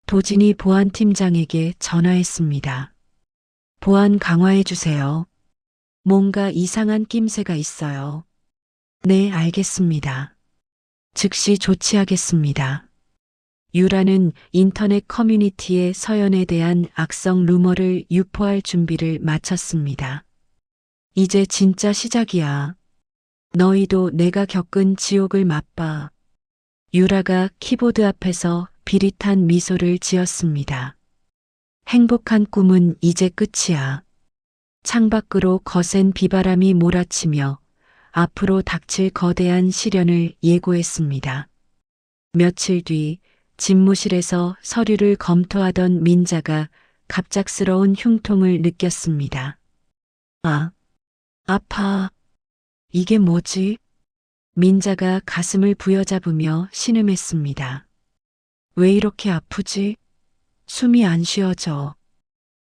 도진이 보안팀장에게 전화했습니다. 보안 강화해 주세요. 뭔가 이상한 낌새가 있어요. 네, 알겠습니다. 즉시 조치하겠습니다. 유라는 인터넷 커뮤니티에 서연에 대한 악성 루머를 유포할 준비를 마쳤습니다. 이제 진짜 시작이야. 너희도 내가 겪은 지옥을 맛봐. 유라가 키보드 앞에서 비릿한 미소를 지었습니다. 행복한 꿈은 이제 끝이야. 창밖으로 거센 비바람이 몰아치며 앞으로 닥칠 거대한 시련을 예고했습니다. 며칠 뒤 집무실에서 서류를 검토하던 민자가 갑작스러운 흉통을 느꼈습니다. 아, 아파. 이게 뭐지? 민자가 가슴을 부여잡으며 신음했습니다. 왜 이렇게 아프지? 숨이 안 쉬어져.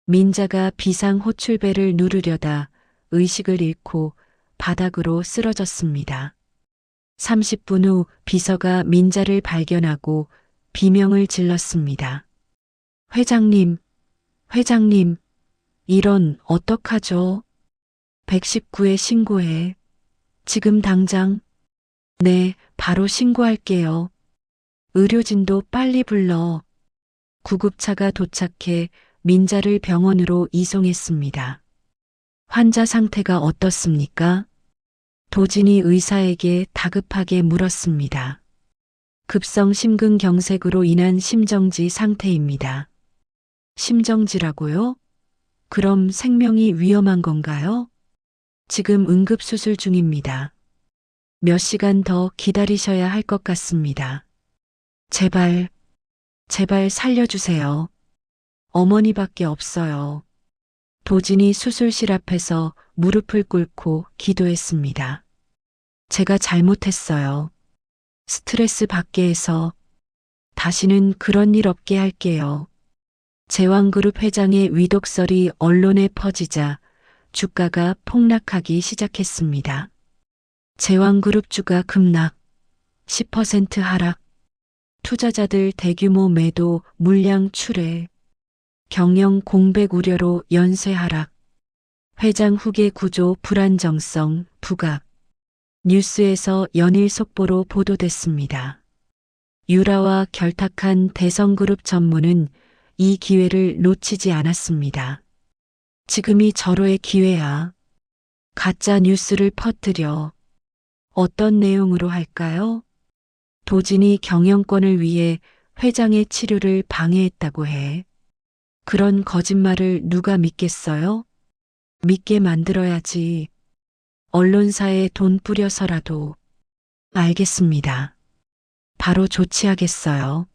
민자가 비상 호출벨을 누르려다 의식을 잃고 바닥으로 쓰러졌습니다. 30분 후 비서가 민자를 발견하고 비명을 질렀습니다. 회장님, 회장님, 이런 어떡하죠? 119에 신고해. 지금 당장. 네, 바로 신고할게요. 의료진도 빨리 불러. 구급차가 도착해 민자를 병원으로 이송했습니다. 환자 상태가 어떻습니까? 도진이 의사에게 다급하게 물었습니다. 급성 심근경색으로 인한 심정지 상태입니다. 심정지라고요? 그럼 생명이 위험한 건가요? 지금 응급수술 중입니다. 몇 시간 더 기다리셔야 할 것 같습니다. 제발, 제발 살려주세요. 어머니밖에 없어요. 도진이 수술실 앞에서 무릎을 꿇고 기도했습니다. 제가 잘못했어요. 스트레스 받게 해서 다시는 그런 일 없게 할게요. 제왕그룹 회장의 위독설이 언론에 퍼지자 주가가 폭락하기 시작했습니다. 제왕그룹 주가 급락, 10% 하락, 투자자들 대규모 매도 물량 출회, 경영 공백 우려로 연쇄 하락, 회장 후계 구조 불안정성 부각, 뉴스에서 연일 속보로 보도됐습니다. 유라와 결탁한 대성그룹 전무는 이 기회를 놓치지 않았습니다. 지금이 절호의 기회야. 가짜 뉴스를 퍼뜨려. 어떤 내용으로 할까요? 도진이 경영권을 위해 회장의 치료를 방해했다고 해. 그런 거짓말을 누가 믿겠어요? 믿게 만들어야지. 언론사에 돈 뿌려서라도. 알겠습니다. 바로 조치하겠어요.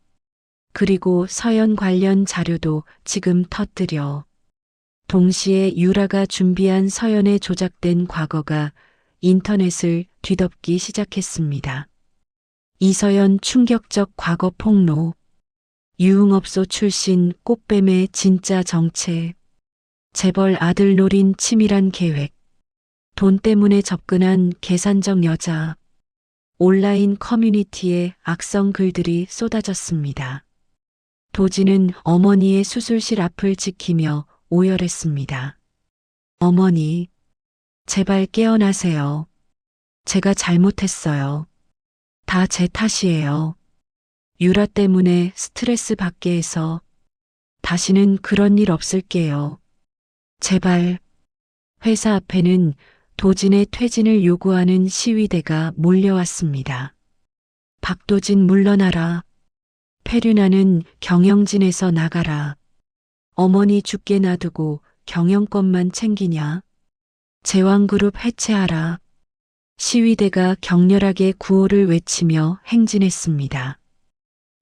그리고 서연 관련 자료도 지금 터뜨려. 동시에 유라가 준비한 서연의 조작된 과거가 인터넷을 뒤덮기 시작했습니다. 이서연 충격적 과거 폭로. 유흥업소 출신 꽃뱀의 진짜 정체. 재벌 아들 노린 치밀한 계획. 돈 때문에 접근한 계산적 여자. 온라인 커뮤니티에 악성 글들이 쏟아졌습니다. 도지는 어머니의 수술실 앞을 지키며 오열했습니다. 어머니, 제발 깨어나세요. 제가 잘못했어요. 다 제 탓이에요. 유라 때문에 스트레스 받게 해서 다시는 그런 일 없을게요. 제발. 회사 앞에는 도진의 퇴진을 요구하는 시위대가 몰려왔습니다. 박도진 물러나라. 페류나는 경영진에서 나가라. 어머니 죽게 놔두고 경영권만 챙기냐. 제왕그룹 해체하라. 시위대가 격렬하게 구호를 외치며 행진했습니다.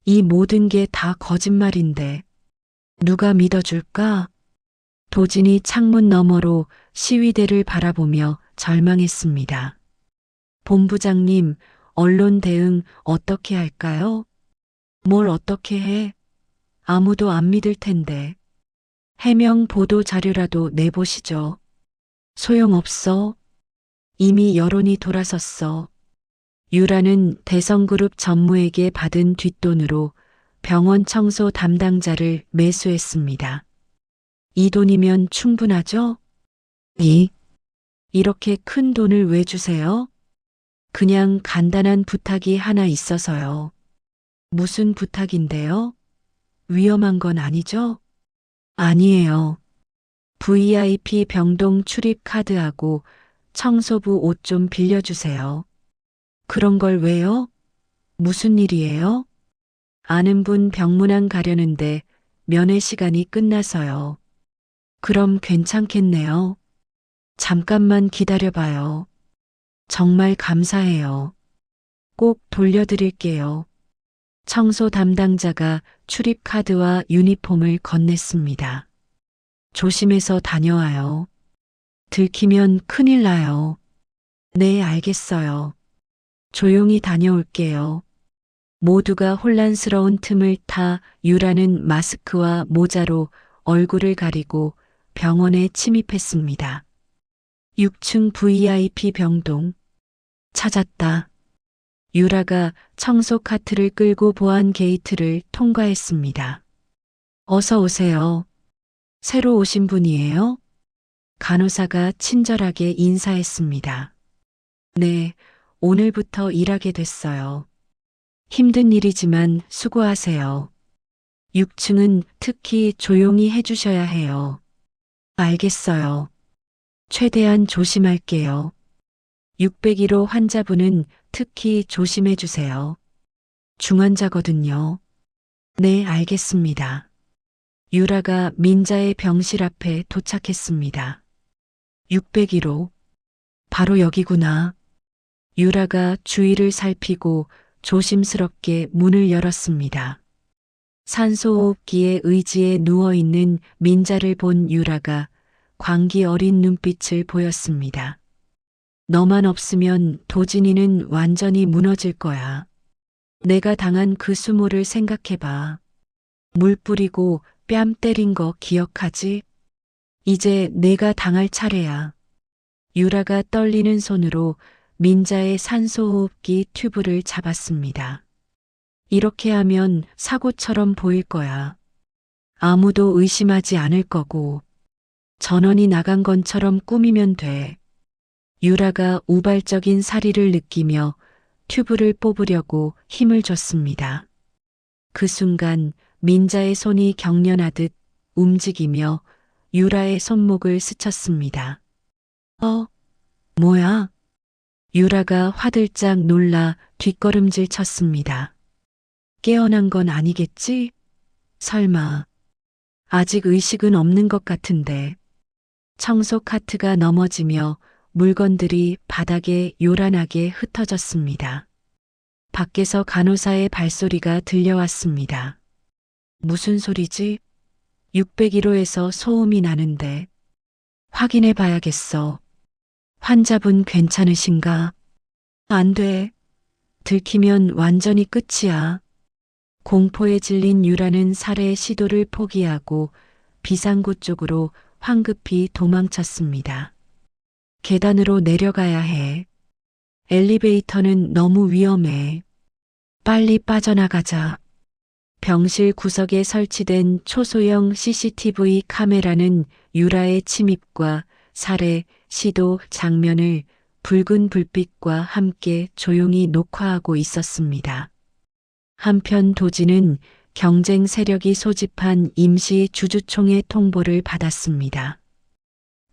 이 모든 게 다 거짓말인데 누가 믿어줄까? 도진이 창문 너머로 시위대를 바라보며 절망했습니다. 본부장님, 언론 대응 어떻게 할까요? 뭘 어떻게 해? 아무도 안 믿을 텐데. 해명 보도 자료라도 내보시죠. 소용없어. 이미 여론이 돌아섰어. 유라는 대성그룹 전무에게 받은 뒷돈으로 병원 청소 담당자를 매수했습니다. 이 돈이면 충분하죠? 이렇게 큰 돈을 왜 주세요? 그냥 간단한 부탁이 하나 있어서요. 무슨 부탁인데요? 위험한 건 아니죠? 아니에요. VIP 병동 출입 카드하고 청소부 옷 좀 빌려주세요. 그런 걸 왜요? 무슨 일이에요? 아는 분 병문안 가려는데 면회 시간이 끝나서요. 그럼 괜찮겠네요. 잠깐만 기다려봐요. 정말 감사해요. 꼭 돌려드릴게요. 청소 담당자가 출입카드와 유니폼을 건넸습니다. 조심해서 다녀와요. 들키면 큰일 나요. 네, 알겠어요. 조용히 다녀올게요. 모두가 혼란스러운 틈을 타 유라는 마스크와 모자로 얼굴을 가리고 병원에 침입했습니다. 6층 VIP 병동. 찾았다. 유라가 청소 카트를 끌고 보안 게이트를 통과했습니다. 어서 오세요. 새로 오신 분이에요? 간호사가 친절하게 인사했습니다. 네, 오늘부터 일하게 됐어요. 힘든 일이지만 수고하세요. 6층은 특히 조용히 해주셔야 해요. 알겠어요. 최대한 조심할게요. 601호 환자분은 특히 조심해 주세요. 중환자거든요. 네, 알겠습니다. 유라가 민자의 병실 앞에 도착했습니다. 601호. 바로 여기구나. 유라가 주위를 살피고 조심스럽게 문을 열었습니다. 산소호흡기에 의지에 누워있는 민자를 본 유라가 광기 어린 눈빛을 보였습니다. 너만 없으면 도진이는 완전히 무너질 거야. 내가 당한 그 수모를 생각해봐. 물 뿌리고 뺨 때린 거 기억하지? 이제 내가 당할 차례야. 유라가 떨리는 손으로 민자의 산소호흡기 튜브를 잡았습니다. 이렇게 하면 사고처럼 보일 거야. 아무도 의심하지 않을 거고 전원이 나간 것처럼 꾸미면 돼. 유라가 우발적인 사리를 느끼며 튜브를 뽑으려고 힘을 줬습니다. 그 순간 민자의 손이 경련하듯 움직이며 유라의 손목을 스쳤습니다. 뭐야? 유라가 화들짝 놀라 뒷걸음질 쳤습니다. 깨어난 건 아니겠지? 설마. 아직 의식은 없는 것 같은데. 청소 카트가 넘어지며 물건들이 바닥에 요란하게 흩어졌습니다. 밖에서 간호사의 발소리가 들려왔습니다. 무슨 소리지? 601호에서 소음이 나는데. 확인해 봐야겠어. 환자분 괜찮으신가? 안 돼. 들키면 완전히 끝이야. 공포에 질린 유라는 살해 시도를 포기하고 비상구 쪽으로 황급히 도망쳤습니다. 계단으로 내려가야 해. 엘리베이터는 너무 위험해. 빨리 빠져나가자. 병실 구석에 설치된 초소형 CCTV 카메라는 유라의 침입과 살해, 시도 장면을 붉은 불빛과 함께 조용히 녹화하고 있었습니다. 한편 도진은 경쟁 세력이 소집한 임시 주주총회 통보를 받았습니다.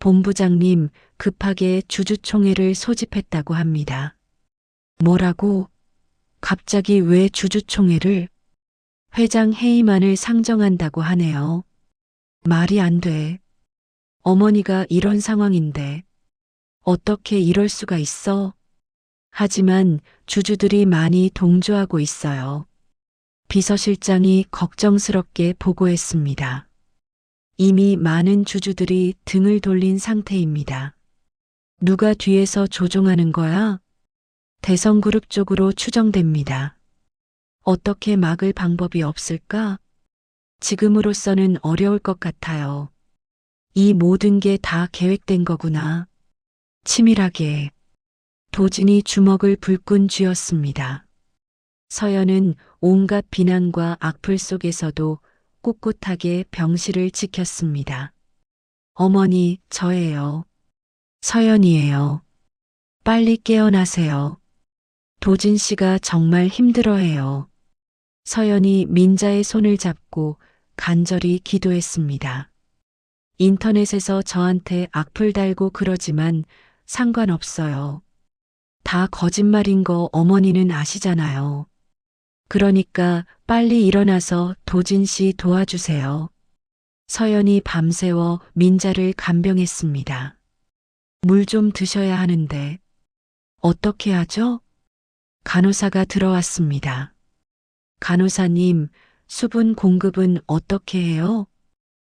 본부장님, 급하게 주주총회를 소집했다고 합니다. 뭐라고? 갑자기 왜 주주총회를? 회장 해임안을 상정한다고 하네요. 말이 안 돼. 어머니가 이런 상황인데 어떻게 이럴 수가 있어? 하지만 주주들이 많이 동조하고 있어요. 비서실장이 걱정스럽게 보고했습니다. 이미 많은 주주들이 등을 돌린 상태입니다. 누가 뒤에서 조종하는 거야? 대성그룹 쪽으로 추정됩니다. 어떻게 막을 방법이 없을까? 지금으로서는 어려울 것 같아요. 이 모든 게 다 계획된 거구나. 치밀하게. 도진이 주먹을 불끈 쥐었습니다. 서연은 온갖 비난과 악플 속에서도 꿋꿋하게 병실을 지켰습니다. 어머니, 저예요. 서연이에요. 빨리 깨어나세요. 도진 씨가 정말 힘들어해요. 서연이 민자의 손을 잡고 간절히 기도했습니다. 인터넷에서 저한테 악플 달고 그러지만 상관없어요. 다 거짓말인 거 어머니는 아시잖아요. 그러니까 빨리 일어나서 도진 씨 도와주세요. 서연이 밤새워 민자를 간병했습니다. 물 좀 드셔야 하는데. 어떻게 하죠? 간호사가 들어왔습니다. 간호사님, 수분 공급은 어떻게 해요?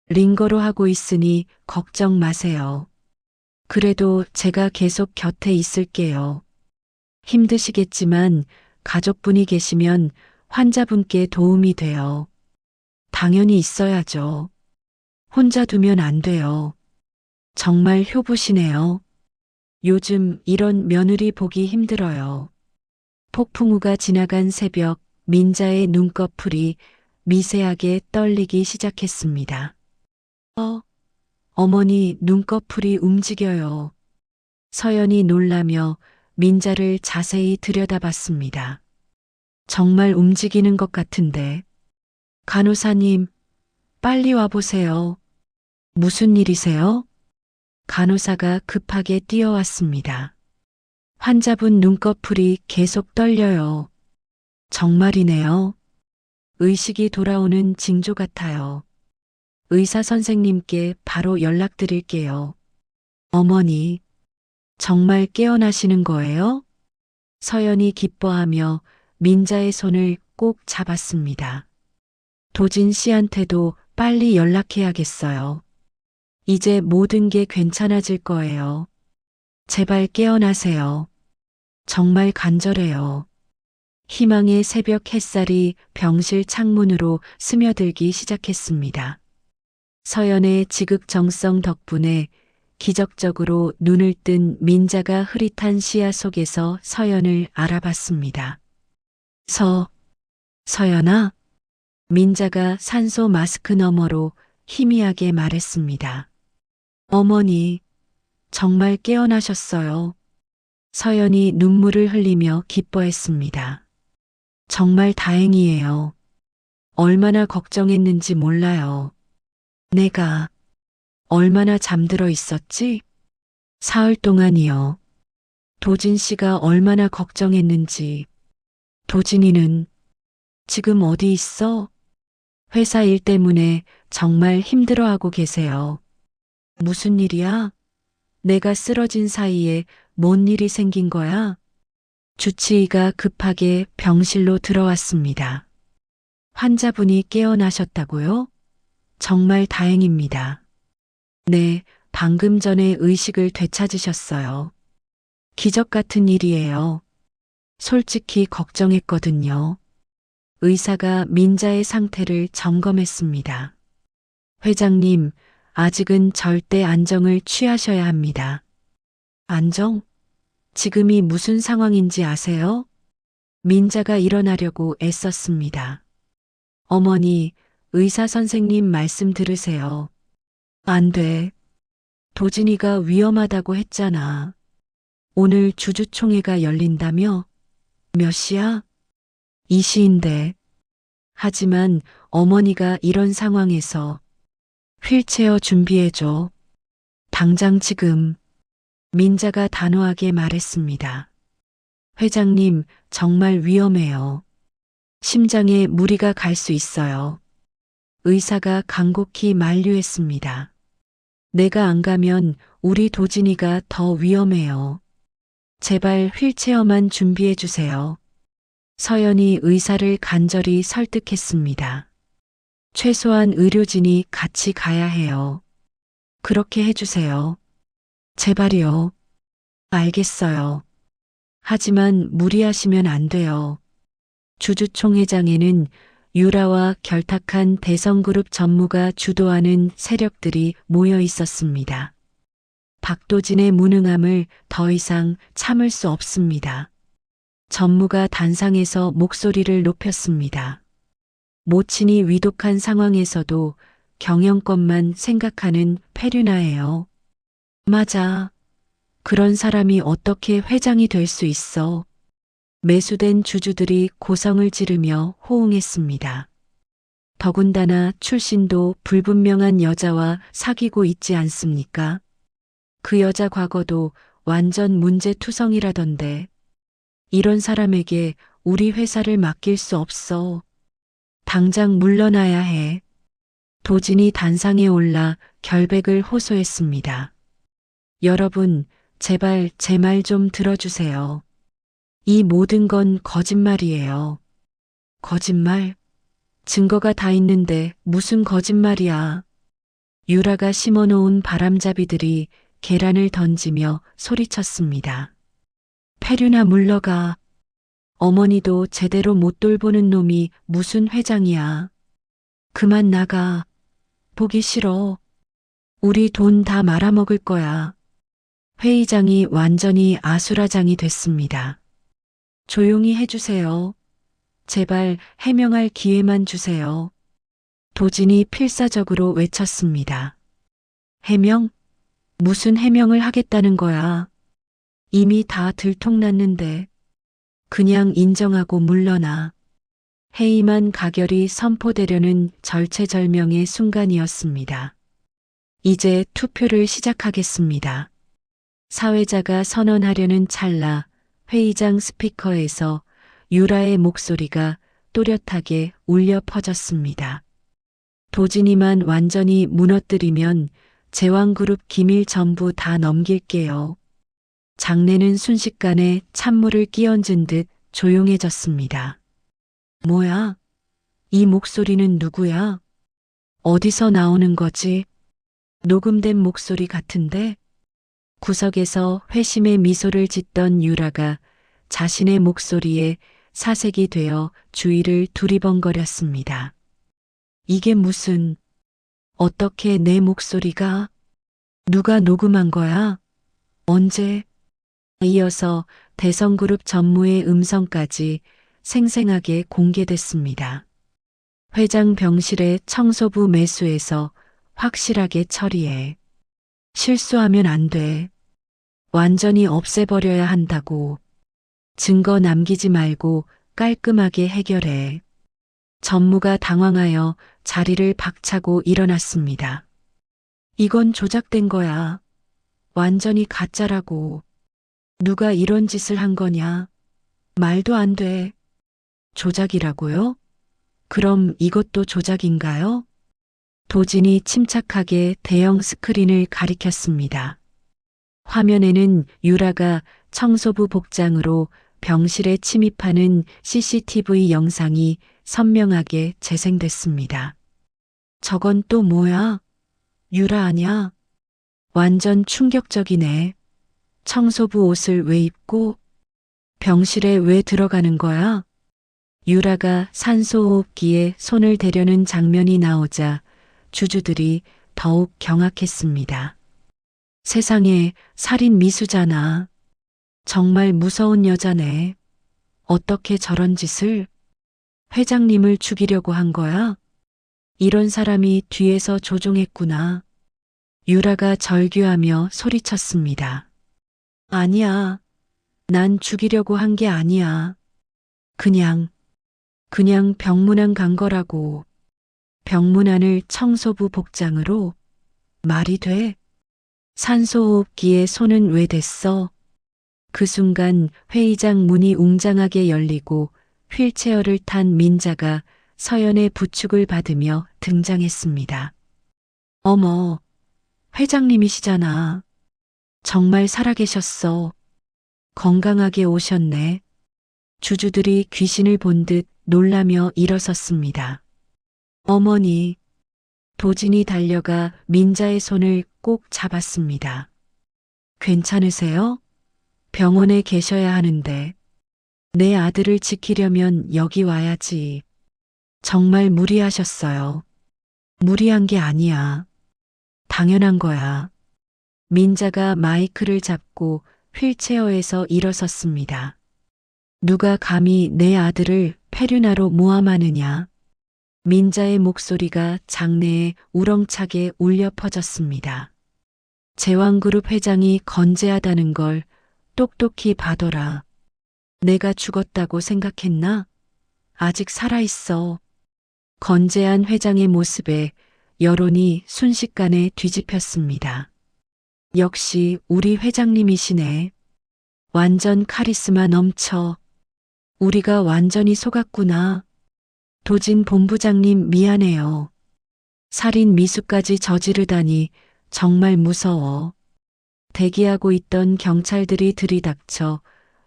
링거로 하고 있으니 걱정 마세요. 그래도 제가 계속 곁에 있을게요. 힘드시겠지만 가족분이 계시면 환자분께 도움이 돼요. 당연히 있어야죠. 혼자 두면 안 돼요. 정말 효부시네요. 요즘 이런 며느리 보기 힘들어요. 폭풍우가 지나간 새벽, 민자의 눈꺼풀이 미세하게 떨리기 시작했습니다. 어머니 눈꺼풀이 움직여요. 서연이 놀라며 민자를 자세히 들여다봤습니다. 정말 움직이는 것 같은데. 간호사님, 빨리 와보세요. 무슨 일이세요? 간호사가 급하게 뛰어왔습니다. 환자분 눈꺼풀이 계속 떨려요. 정말이네요. 의식이 돌아오는 징조 같아요. 의사 선생님께 바로 연락드릴게요. 어머니, 정말 깨어나시는 거예요? 서연이 기뻐하며 민자의 손을 꼭 잡았습니다. 도진 씨한테도 빨리 연락해야겠어요. 이제 모든 게 괜찮아질 거예요. 제발 깨어나세요. 정말 간절해요. 희망의 새벽 햇살이 병실 창문으로 스며들기 시작했습니다. 서연의 지극정성 덕분에 기적적으로 눈을 뜬 민자가 흐릿한 시야 속에서 서연을 알아봤습니다. 서연아? 민자가 산소 마스크 너머로 희미하게 말했습니다. 어머니, 정말 깨어나셨어요. 서연이 눈물을 흘리며 기뻐했습니다. 정말 다행이에요. 얼마나 걱정했는지 몰라요. 내가 얼마나 잠들어 있었지? 사흘 동안이요. 도진 씨가 얼마나 걱정했는지. 도진이는 지금 어디 있어? 회사 일 때문에 정말 힘들어하고 계세요. 무슨 일이야? 내가 쓰러진 사이에 뭔 일이 생긴 거야? 주치의가 급하게 병실로 들어왔습니다. 환자분이 깨어나셨다고요? 정말 다행입니다. 네, 방금 전에 의식을 되찾으셨어요. 기적 같은 일이에요. 솔직히 걱정했거든요. 의사가 민자의 상태를 점검했습니다. 회장님, 아직은 절대 안정을 취하셔야 합니다. 안정? 지금이 무슨 상황인지 아세요? 민자가 일어나려고 애썼습니다. 어머니, 의사 선생님 말씀 들으세요. 안 돼. 도진이가 위험하다고 했잖아. 오늘 주주총회가 열린다며? 몇 시야? 2시인데. 하지만 어머니가 이런 상황에서 휠체어 준비해줘. 당장 지금. 민자가 단호하게 말했습니다. 회장님, 정말 위험해요. 심장에 무리가 갈 수 있어요. 의사가 간곡히 만류했습니다. 내가 안 가면 우리 도진이가 더 위험해요. 제발 휠체어만 준비해 주세요. 서연이 의사를 간절히 설득했습니다. 최소한 의료진이 같이 가야 해요. 그렇게 해주세요. 제발이요. 알겠어요. 하지만 무리하시면 안 돼요. 주주총회장에는 유라와 결탁한 대성그룹 전무가 주도하는 세력들이 모여 있었습니다. 박도진의 무능함을 더 이상 참을 수 없습니다. 전무가 단상에서 목소리를 높였습니다. 모친이 위독한 상황에서도 경영권만 생각하는 페류나예요. 맞아. 그런 사람이 어떻게 회장이 될 수 있어. 매수된 주주들이 고성을 지르며 호응했습니다. 더군다나 출신도 불분명한 여자와 사귀고 있지 않습니까? 그 여자 과거도 완전 문제투성이라던데. 이런 사람에게 우리 회사를 맡길 수 없어. 당장 물러나야 해. 도진이 단상에 올라 결백을 호소했습니다. 여러분, 제발 제 말 좀 들어주세요. 이 모든 건 거짓말이에요. 거짓말? 증거가 다 있는데 무슨 거짓말이야. 유라가 심어놓은 바람잡이들이 계란을 던지며 소리쳤습니다. 페류나 물러가. 어머니도 제대로 못 돌보는 놈이 무슨 회장이야. 그만 나가. 보기 싫어. 우리 돈 다 말아먹을 거야. 회의장이 완전히 아수라장이 됐습니다. 조용히 해주세요. 제발 해명할 기회만 주세요. 도진이 필사적으로 외쳤습니다. 해명? 무슨 해명을 하겠다는 거야. 이미 다 들통났는데. 그냥 인정하고 물러나. 해임한 가결이 선포되려는 절체절명의 순간이었습니다. 이제 투표를 시작하겠습니다. 사회자가 선언하려는 찰나 회의장 스피커에서 유라의 목소리가 또렷하게 울려 퍼졌습니다. 도진이만 완전히 무너뜨리면 제왕그룹 기밀 전부 다 넘길게요. 장내는 순식간에 찬물을 끼얹은 듯 조용해졌습니다. 뭐야? 이 목소리는 누구야? 어디서 나오는 거지? 녹음된 목소리 같은데? 구석에서 회심의 미소를 짓던 유라가 자신의 목소리에 사색이 되어 주위를 두리번거렸습니다. 이게 무슨, 어떻게 내 목소리가? 누가 녹음한 거야? 언제? 이어서 대성그룹 전무의 음성까지 생생하게 공개됐습니다. 회장 병실의 청소부 매수에서 확실하게 처리해. 실수하면 안 돼. 완전히 없애버려야 한다고. 증거 남기지 말고 깔끔하게 해결해. 전무가 당황하여 자리를 박차고 일어났습니다. 이건 조작된 거야. 완전히 가짜라고. 누가 이런 짓을 한 거냐? 말도 안 돼. 조작이라고요? 그럼 이것도 조작인가요? 도진이 침착하게 대형 스크린을 가리켰습니다. 화면에는 유라가 청소부 복장으로 병실에 침입하는 CCTV 영상이 선명하게 재생됐습니다. 저건 또 뭐야? 유라 아냐? 완전 충격적이네. 청소부 옷을 왜 입고 병실에 왜 들어가는 거야? 유라가 산소호흡기에 손을 대려는 장면이 나오자 주주들이 더욱 경악했습니다. 세상에, 살인 미수잖아. 정말 무서운 여자네. 어떻게 저런 짓을? 회장님을 죽이려고 한 거야? 이런 사람이 뒤에서 조종했구나. 유라가 절규하며 소리쳤습니다. 아니야. 난 죽이려고 한 게 아니야. 그냥 병문안 간 거라고. 병문안을 청소부 복장으로? 말이 돼? 산소호흡기에 손은 왜 댔어? 그 순간 회의장 문이 웅장하게 열리고 휠체어를 탄 민자가 서연의 부축을 받으며 등장했습니다. 어머, 회장님이시잖아. 정말 살아계셨어. 건강하게 오셨네. 주주들이 귀신을 본 듯 놀라며 일어섰습니다. 어머니, 도진이 달려가 민자의 손을 꼭 잡았습니다. 괜찮으세요? 병원에 계셔야 하는데. 내 아들을 지키려면 여기 와야지. 정말 무리하셨어요. 무리한 게 아니야. 당연한 거야. 민자가 마이크를 잡고 휠체어에서 일어섰습니다. 누가 감히 내 아들을 페류나로 모함하느냐. 민자의 목소리가 장내에 우렁차게 울려 퍼졌습니다. 제왕그룹 회장이 건재하다는 걸 똑똑히 봐둬라. 내가 죽었다고 생각했나? 아직 살아있어. 건재한 회장의 모습에 여론이 순식간에 뒤집혔습니다. 역시 우리 회장님이시네. 완전 카리스마 넘쳐. 우리가 완전히 속았구나. 도진 본부장님 미안해요. 살인 미수까지 저지르다니 정말 무서워. 대기하고 있던 경찰들이 들이닥쳐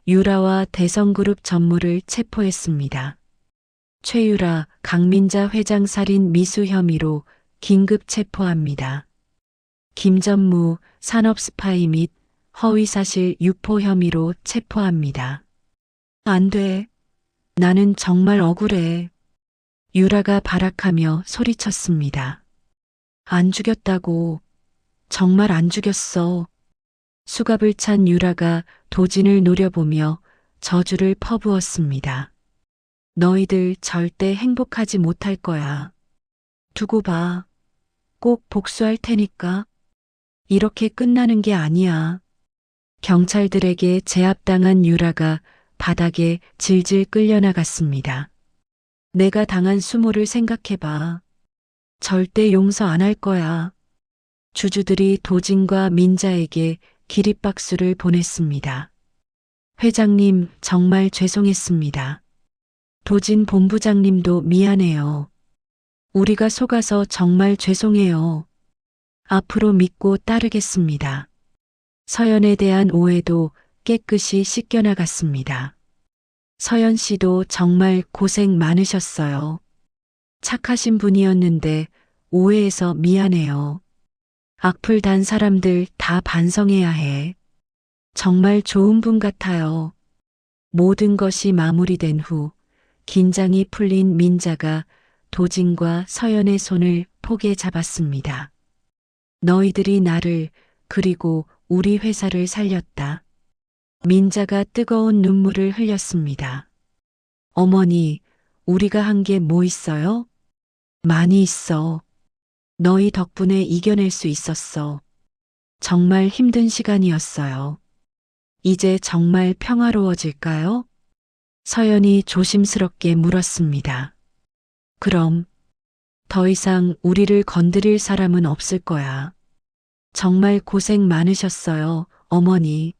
유라와 대성그룹 전무를 체포했습니다. 최유라, 강민자 회장 살인 미수 혐의로 긴급 체포합니다. 김전무 산업 스파이 및 허위사실 유포 혐의로 체포합니다. 안 돼. 나는 정말 억울해. 유라가 발악하며 소리쳤습니다. 안 죽였다고. 정말 안 죽였어. 수갑을 찬 유라가 도진을 노려보며 저주를 퍼부었습니다. 너희들 절대 행복하지 못할 거야. 두고 봐. 꼭 복수할 테니까. 이렇게 끝나는 게 아니야. 경찰들에게 제압당한 유라가 바닥에 질질 끌려나갔습니다. 내가 당한 수모를 생각해봐. 절대 용서 안 할 거야. 주주들이 도진과 민자에게 기립박수를 보냈습니다. 회장님, 정말 죄송했습니다. 도진 본부장님도 미안해요. 우리가 속아서 정말 죄송해요. 앞으로 믿고 따르겠습니다. 서연에 대한 오해도 깨끗이 씻겨나갔습니다. 서연 씨도 정말 고생 많으셨어요. 착하신 분이었는데 오해해서 미안해요. 악플 단 사람들 다 반성해야 해. 정말 좋은 분 같아요. 모든 것이 마무리된 후 긴장이 풀린 민자가 도진과 서연의 손을 포개 잡았습니다. 너희들이 나를 그리고 우리 회사를 살렸다. 민자가 뜨거운 눈물을 흘렸습니다. 어머니, 우리가 한 게 뭐 있어요? 많이 있어. 너희 덕분에 이겨낼 수 있었어. 정말 힘든 시간이었어요. 이제 정말 평화로워질까요? 서연이 조심스럽게 물었습니다. 그럼 더 이상 우리를 건드릴 사람은 없을 거야. 정말 고생 많으셨어요, 어머니.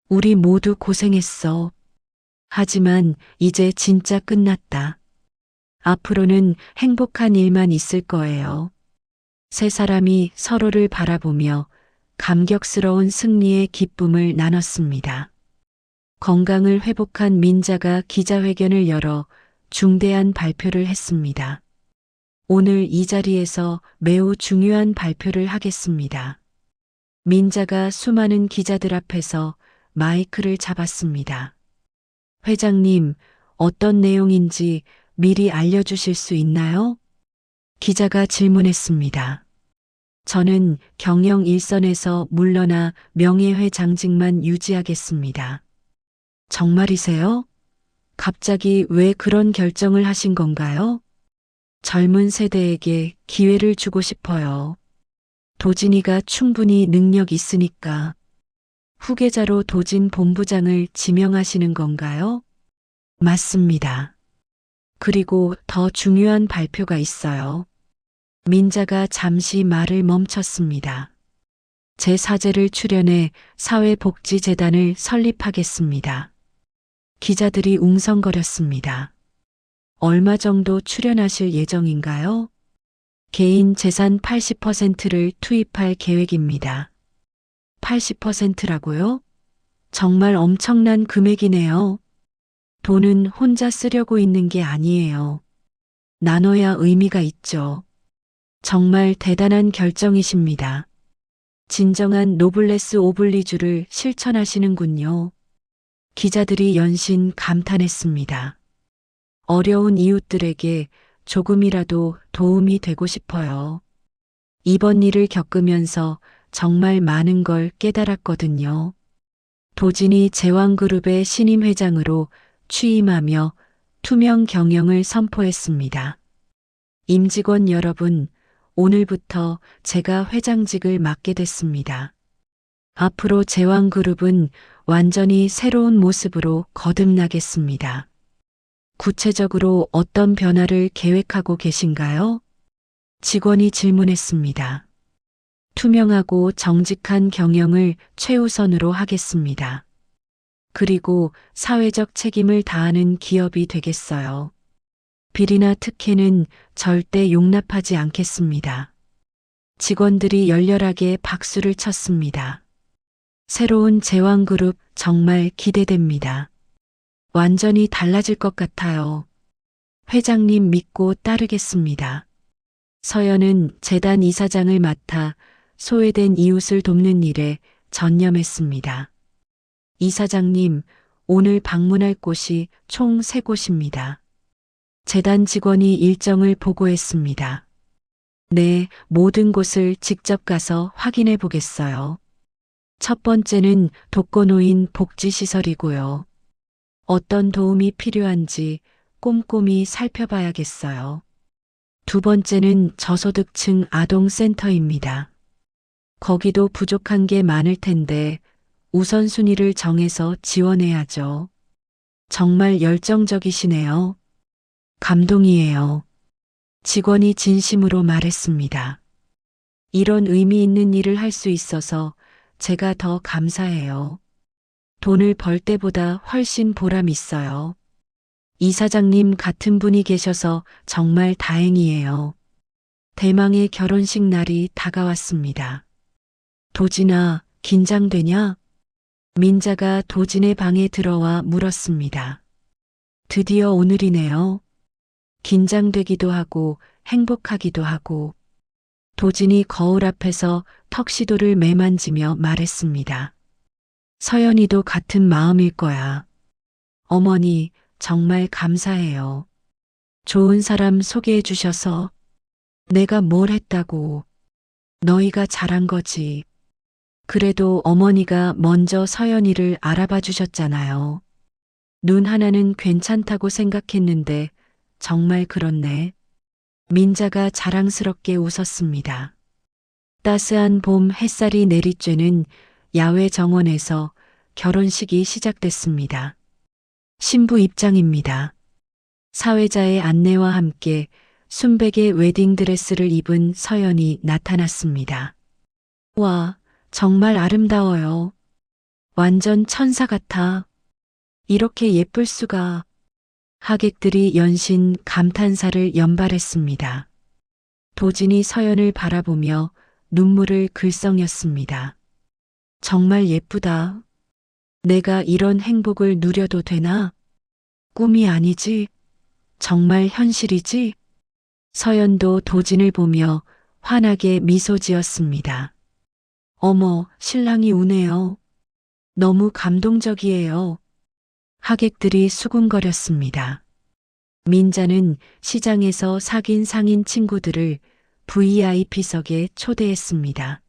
우리 모두 고생했어. 하지만 이제 진짜 끝났다. 앞으로는 행복한 일만 있을 거예요. 세 사람이 서로를 바라보며 감격스러운 승리의 기쁨을 나눴습니다. 건강을 회복한 민자가 기자회견을 열어 중대한 발표를 했습니다. 오늘 이 자리에서 매우 중요한 발표를 하겠습니다. 민자가 수많은 기자들 앞에서 마이크를 잡았습니다. 회장님, 어떤 내용인지 미리 알려주실 수 있나요? 기자가 질문했습니다. 저는 경영 일선에서 물러나 명예회장직만 유지하겠습니다. 정말이세요? 갑자기 왜 그런 결정을 하신 건가요? 젊은 세대에게 기회를 주고 싶어요. 도진이가 충분히 능력 있으니까. 후계자로 도진 본부장을 지명하시는 건가요? 맞습니다. 그리고 더 중요한 발표가 있어요. 민자가 잠시 말을 멈췄습니다. 제 사제를 출연해 사회복지재단을 설립하겠습니다. 기자들이 웅성거렸습니다. 얼마 정도 출연하실 예정인가요? 개인 재산 80%를 투입할 계획입니다. 80%라고요? 정말 엄청난 금액이네요. 돈은 혼자 쓰려고 있는 게 아니에요. 나눠야 의미가 있죠. 정말 대단한 결정이십니다. 진정한 노블레스 오블리주를 실천하시는군요. 기자들이 연신 감탄했습니다. 어려운 이웃들에게 조금이라도 도움이 되고 싶어요. 이번 일을 겪으면서 정말 많은 걸 깨달았거든요. 도진이 제왕그룹의 신임 회장으로 취임하며 투명 경영을 선포했습니다. 임직원 여러분, 오늘부터 제가 회장직을 맡게 됐습니다. 앞으로 제왕그룹은 완전히 새로운 모습으로 거듭나겠습니다. 구체적으로 어떤 변화를 계획하고 계신가요? 직원이 질문했습니다. 투명하고 정직한 경영을 최우선으로 하겠습니다. 그리고 사회적 책임을 다하는 기업이 되겠어요. 비리나 특혜는 절대 용납하지 않겠습니다. 직원들이 열렬하게 박수를 쳤습니다. 새로운 제왕그룹 정말 기대됩니다. 완전히 달라질 것 같아요. 회장님 믿고 따르겠습니다. 서연은 재단 이사장을 맡아 소외된 이웃을 돕는 일에 전념했습니다. 이사장님, 오늘 방문할 곳이 총 3곳입니다. 재단 직원이 일정을 보고했습니다. 네, 모든 곳을 직접 가서 확인해 보겠어요. 첫 번째는 독거노인 복지시설이고요. 어떤 도움이 필요한지 꼼꼼히 살펴봐야겠어요. 두 번째는 저소득층 아동센터입니다. 거기도 부족한 게 많을 텐데 우선순위를 정해서 지원해야죠. 정말 열정적이시네요. 감동이에요. 직원이 진심으로 말했습니다. 이런 의미 있는 일을 할 수 있어서 제가 더 감사해요. 돈을 벌 때보다 훨씬 보람 있어요. 이사장님 같은 분이 계셔서 정말 다행이에요. 대망의 결혼식 날이 다가왔습니다. 도진아, 긴장되냐? 민자가 도진의 방에 들어와 물었습니다. 드디어 오늘이네요. 긴장되기도 하고 행복하기도 하고. 도진이 거울 앞에서 턱시도를 매만지며 말했습니다. 서연이도 같은 마음일 거야. 어머니, 정말 감사해요. 좋은 사람 소개해 주셔서. 내가 뭘 했다고. 너희가 잘한 거지. 그래도 어머니가 먼저 서연이를 알아봐 주셨잖아요. 눈 하나는 괜찮다고 생각했는데 정말 그렇네. 민자가 자랑스럽게 웃었습니다. 따스한 봄 햇살이 내리쬐는 야외 정원에서 결혼식이 시작됐습니다. 신부 입장입니다. 사회자의 안내와 함께 순백의 웨딩드레스를 입은 서연이 나타났습니다. 와, 정말 아름다워요. 완전 천사 같아. 이렇게 예쁠 수가. 하객들이 연신 감탄사를 연발했습니다. 도진이 서연을 바라보며 눈물을 글썽였습니다. 정말 예쁘다. 내가 이런 행복을 누려도 되나? 꿈이 아니지? 정말 현실이지? 서연도 도진을 보며 환하게 미소 지었습니다. 어머, 신랑이 우네요. 너무 감동적이에요. 하객들이 수군거렸습니다. 민자는 시장에서 사귄 상인 친구들을 VIP석에 초대했습니다.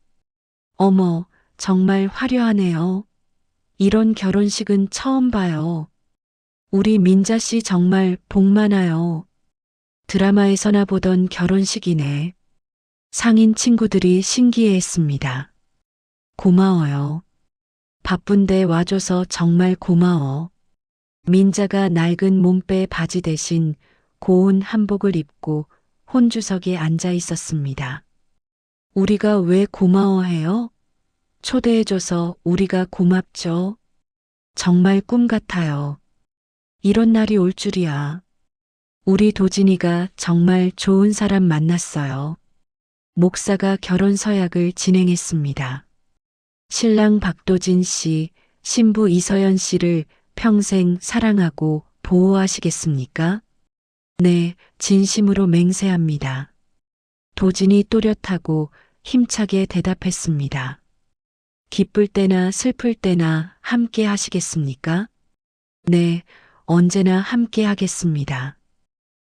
어머, 정말 화려하네요. 이런 결혼식은 처음 봐요. 우리 민자 씨 정말 복 많아요. 드라마에서나 보던 결혼식이네. 상인 친구들이 신기해했습니다. 고마워요. 바쁜데 와줘서 정말 고마워. 민자가 낡은 몸빼 바지 대신 고운 한복을 입고 혼주석에 앉아 있었습니다. 우리가 왜 고마워해요? 초대해줘서 우리가 고맙죠. 정말 꿈 같아요. 이런 날이 올 줄이야. 우리 도진이가 정말 좋은 사람 만났어요. 목사가 결혼 서약을 진행했습니다. 신랑 박도진 씨, 신부 이서연 씨를 평생 사랑하고 보호하시겠습니까? 네, 진심으로 맹세합니다. 도진이 또렷하고 힘차게 대답했습니다. 기쁠 때나 슬플 때나 함께 하시겠습니까? 네, 언제나 함께 하겠습니다.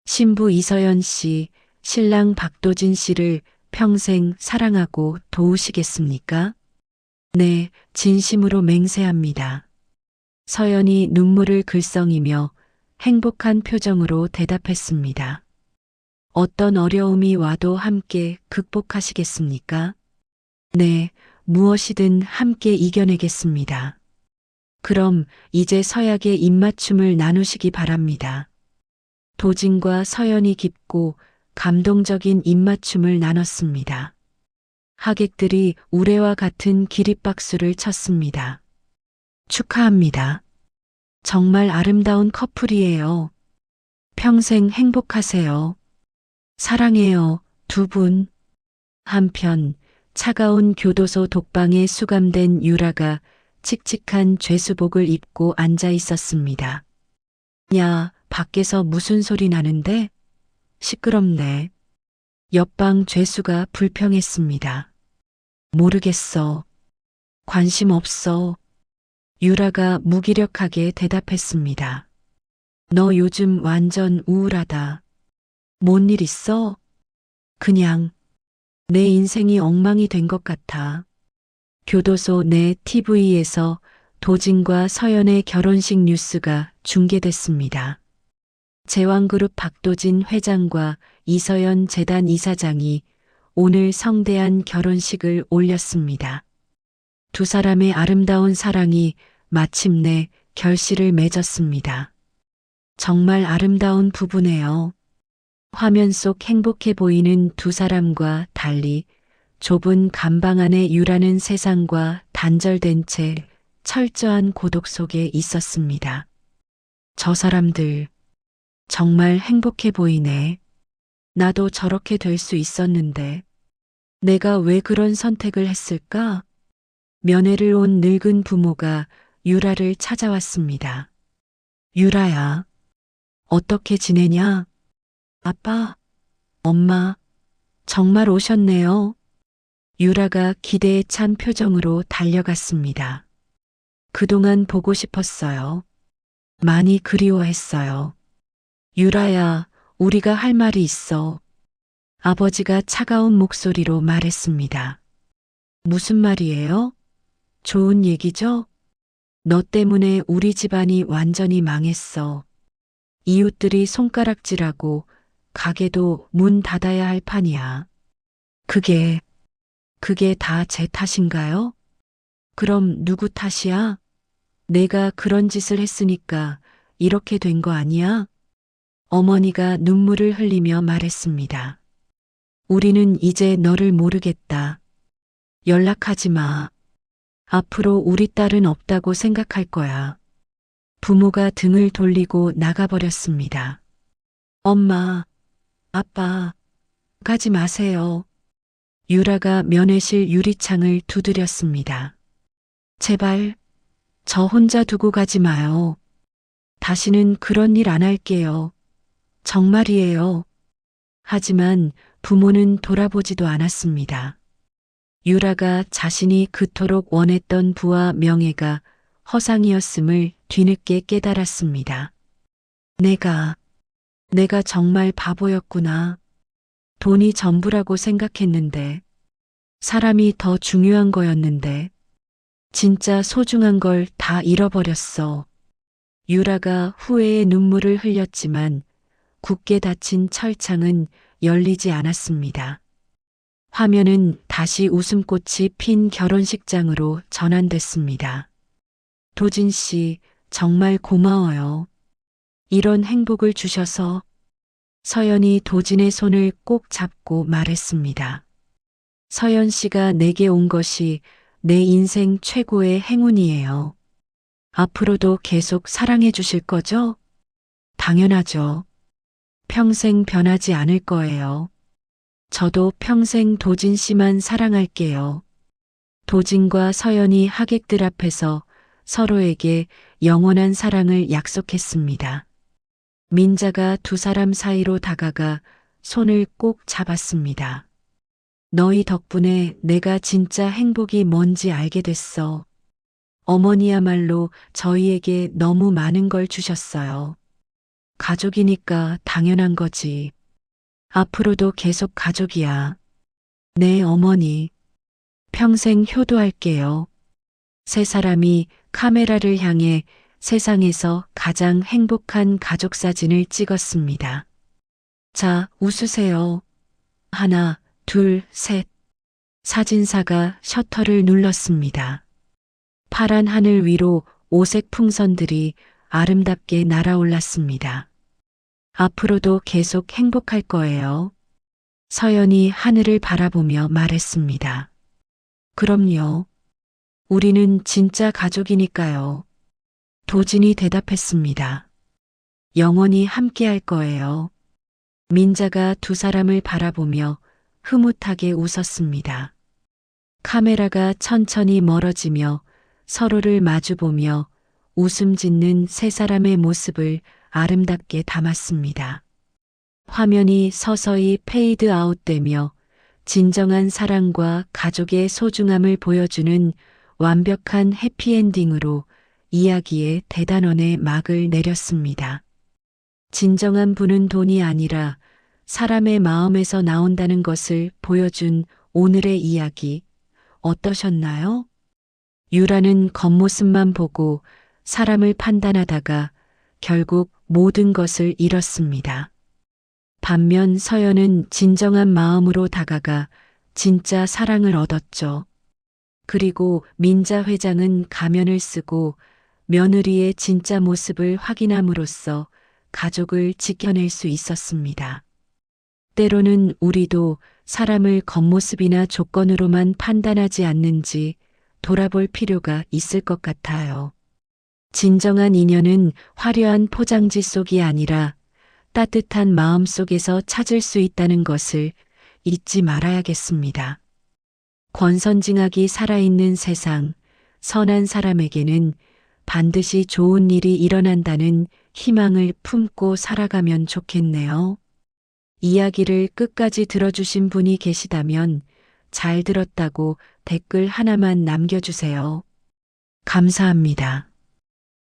신부 이서연 씨, 신랑 박도진 씨를 평생 사랑하고 도우시겠습니까? 네, 진심으로 맹세합니다. 서연이 눈물을 글썽이며 행복한 표정으로 대답했습니다. 어떤 어려움이 와도 함께 극복하시겠습니까? 네, 무엇이든 함께 이겨내겠습니다. 그럼 이제 서약의 입맞춤을 나누시기 바랍니다. 도진과 서연이 깊고 감동적인 입맞춤을 나눴습니다. 하객들이 우레와 같은 기립박수를 쳤습니다. 축하합니다. 정말 아름다운 커플이에요. 평생 행복하세요. 사랑해요, 두 분. 한편 차가운 교도소 독방에 수감된 유라가 칙칙한 죄수복을 입고 앉아 있었습니다. 야, 밖에서 무슨 소리 나는데? 시끄럽네. 옆방 죄수가 불평했습니다. 모르겠어. 관심 없어. 유라가 무기력하게 대답했습니다. 너 요즘 완전 우울하다. 뭔 일 있어? 그냥 내 인생이 엉망이 된 것 같아. 교도소 내 TV에서 도진과 서연의 결혼식 뉴스가 중계됐습니다. 제왕그룹 박도진 회장과 이서연 재단 이사장이 오늘 성대한 결혼식을 올렸습니다. 두 사람의 아름다운 사랑이 마침내 결실을 맺었습니다. 정말 아름다운 부부네요. 화면 속 행복해 보이는 두 사람과 달리 좁은 감방 안에 유라는 세상과 단절된 채 철저한 고독 속에 있었습니다. 저 사람들 정말 행복해 보이네. 나도 저렇게 될 수 있었는데 내가 왜 그런 선택을 했을까? 면회를 온 늙은 부모가 유라를 찾아왔습니다. 유라야, 어떻게 지내냐? 아빠, 엄마, 정말 오셨네요. 유라가 기대에 찬 표정으로 달려갔습니다. 그동안 보고 싶었어요. 많이 그리워했어요. 유라야, 우리가 할 말이 있어. 아버지가 차가운 목소리로 말했습니다. 무슨 말이에요? 좋은 얘기죠? 너 때문에 우리 집안이 완전히 망했어. 이웃들이 손가락질하고 가게도 문 닫아야 할 판이야. 그게 다 제 탓인가요? 그럼 누구 탓이야? 내가 그런 짓을 했으니까 이렇게 된 거 아니야? 어머니가 눈물을 흘리며 말했습니다. 우리는 이제 너를 모르겠다. 연락하지 마. 앞으로 우리 딸은 없다고 생각할 거야. 부모가 등을 돌리고 나가버렸습니다. 엄마, 아빠, 가지 마세요. 유라가 면회실 유리창을 두드렸습니다. 제발, 저 혼자 두고 가지 마요. 다시는 그런 일 안 할게요. 정말이에요. 하지만 부모는 돌아보지도 않았습니다. 유라가 자신이 그토록 원했던 부와 명예가 허상이었음을 뒤늦게 깨달았습니다. 내가 정말 바보였구나. 돈이 전부라고 생각했는데, 사람이 더 중요한 거였는데, 진짜 소중한 걸 다 잃어버렸어. 유라가 후회의 눈물을 흘렸지만 굳게 닫힌 철창은 열리지 않았습니다. 화면은 다시 웃음꽃이 핀 결혼식장으로 전환됐습니다. 도진 씨, 정말 고마워요. 이런 행복을 주셔서. 서연이 도진의 손을 꼭 잡고 말했습니다. 서연 씨가 내게 온 것이 내 인생 최고의 행운이에요. 앞으로도 계속 사랑해 주실 거죠? 당연하죠. 평생 변하지 않을 거예요. 저도 평생 도진 씨만 사랑할게요. 도진과 서연이 하객들 앞에서 서로에게 영원한 사랑을 약속했습니다. 민자가 두 사람 사이로 다가가 손을 꼭 잡았습니다. 너희 덕분에 내가 진짜 행복이 뭔지 알게 됐어. 어머니야말로 저희에게 너무 많은 걸 주셨어요. 가족이니까 당연한 거지. 앞으로도 계속 가족이야. 네, 어머니. 평생 효도할게요. 세 사람이 카메라를 향해 세상에서 가장 행복한 가족 사진을 찍었습니다. 자, 웃으세요. 하나, 둘, 셋. 사진사가 셔터를 눌렀습니다. 파란 하늘 위로 오색 풍선들이 아름답게 날아올랐습니다. 앞으로도 계속 행복할 거예요. 서연이 하늘을 바라보며 말했습니다. 그럼요. 우리는 진짜 가족이니까요. 도진이 대답했습니다. 영원히 함께할 거예요. 민자가 두 사람을 바라보며 흐뭇하게 웃었습니다. 카메라가 천천히 멀어지며 서로를 마주보며 웃음 짓는 세 사람의 모습을 아름답게 담았습니다. 화면이 서서히 페이드 아웃되며 진정한 사랑과 가족의 소중함을 보여주는 완벽한 해피엔딩으로 이야기의 대단원의 막을 내렸습니다. 진정한 부는 돈이 아니라 사람의 마음에서 나온다는 것을 보여준 오늘의 이야기 어떠셨나요? 유라는 겉모습만 보고 사람을 판단하다가 결국 모든 것을 잃었습니다. 반면 서연은 진정한 마음으로 다가가 진짜 사랑을 얻었죠. 그리고 민자 회장은 가면을 쓰고 며느리의 진짜 모습을 확인함으로써 가족을 지켜낼 수 있었습니다. 때로는 우리도 사람을 겉모습이나 조건으로만 판단하지 않는지 돌아볼 필요가 있을 것 같아요. 진정한 인연은 화려한 포장지 속이 아니라 따뜻한 마음 속에서 찾을 수 있다는 것을 잊지 말아야겠습니다. 권선징악이 살아있는 세상, 선한 사람에게는 반드시 좋은 일이 일어난다는 희망을 품고 살아가면 좋겠네요. 이야기를 끝까지 들어주신 분이 계시다면 잘 들었다고 댓글 하나만 남겨주세요. 감사합니다.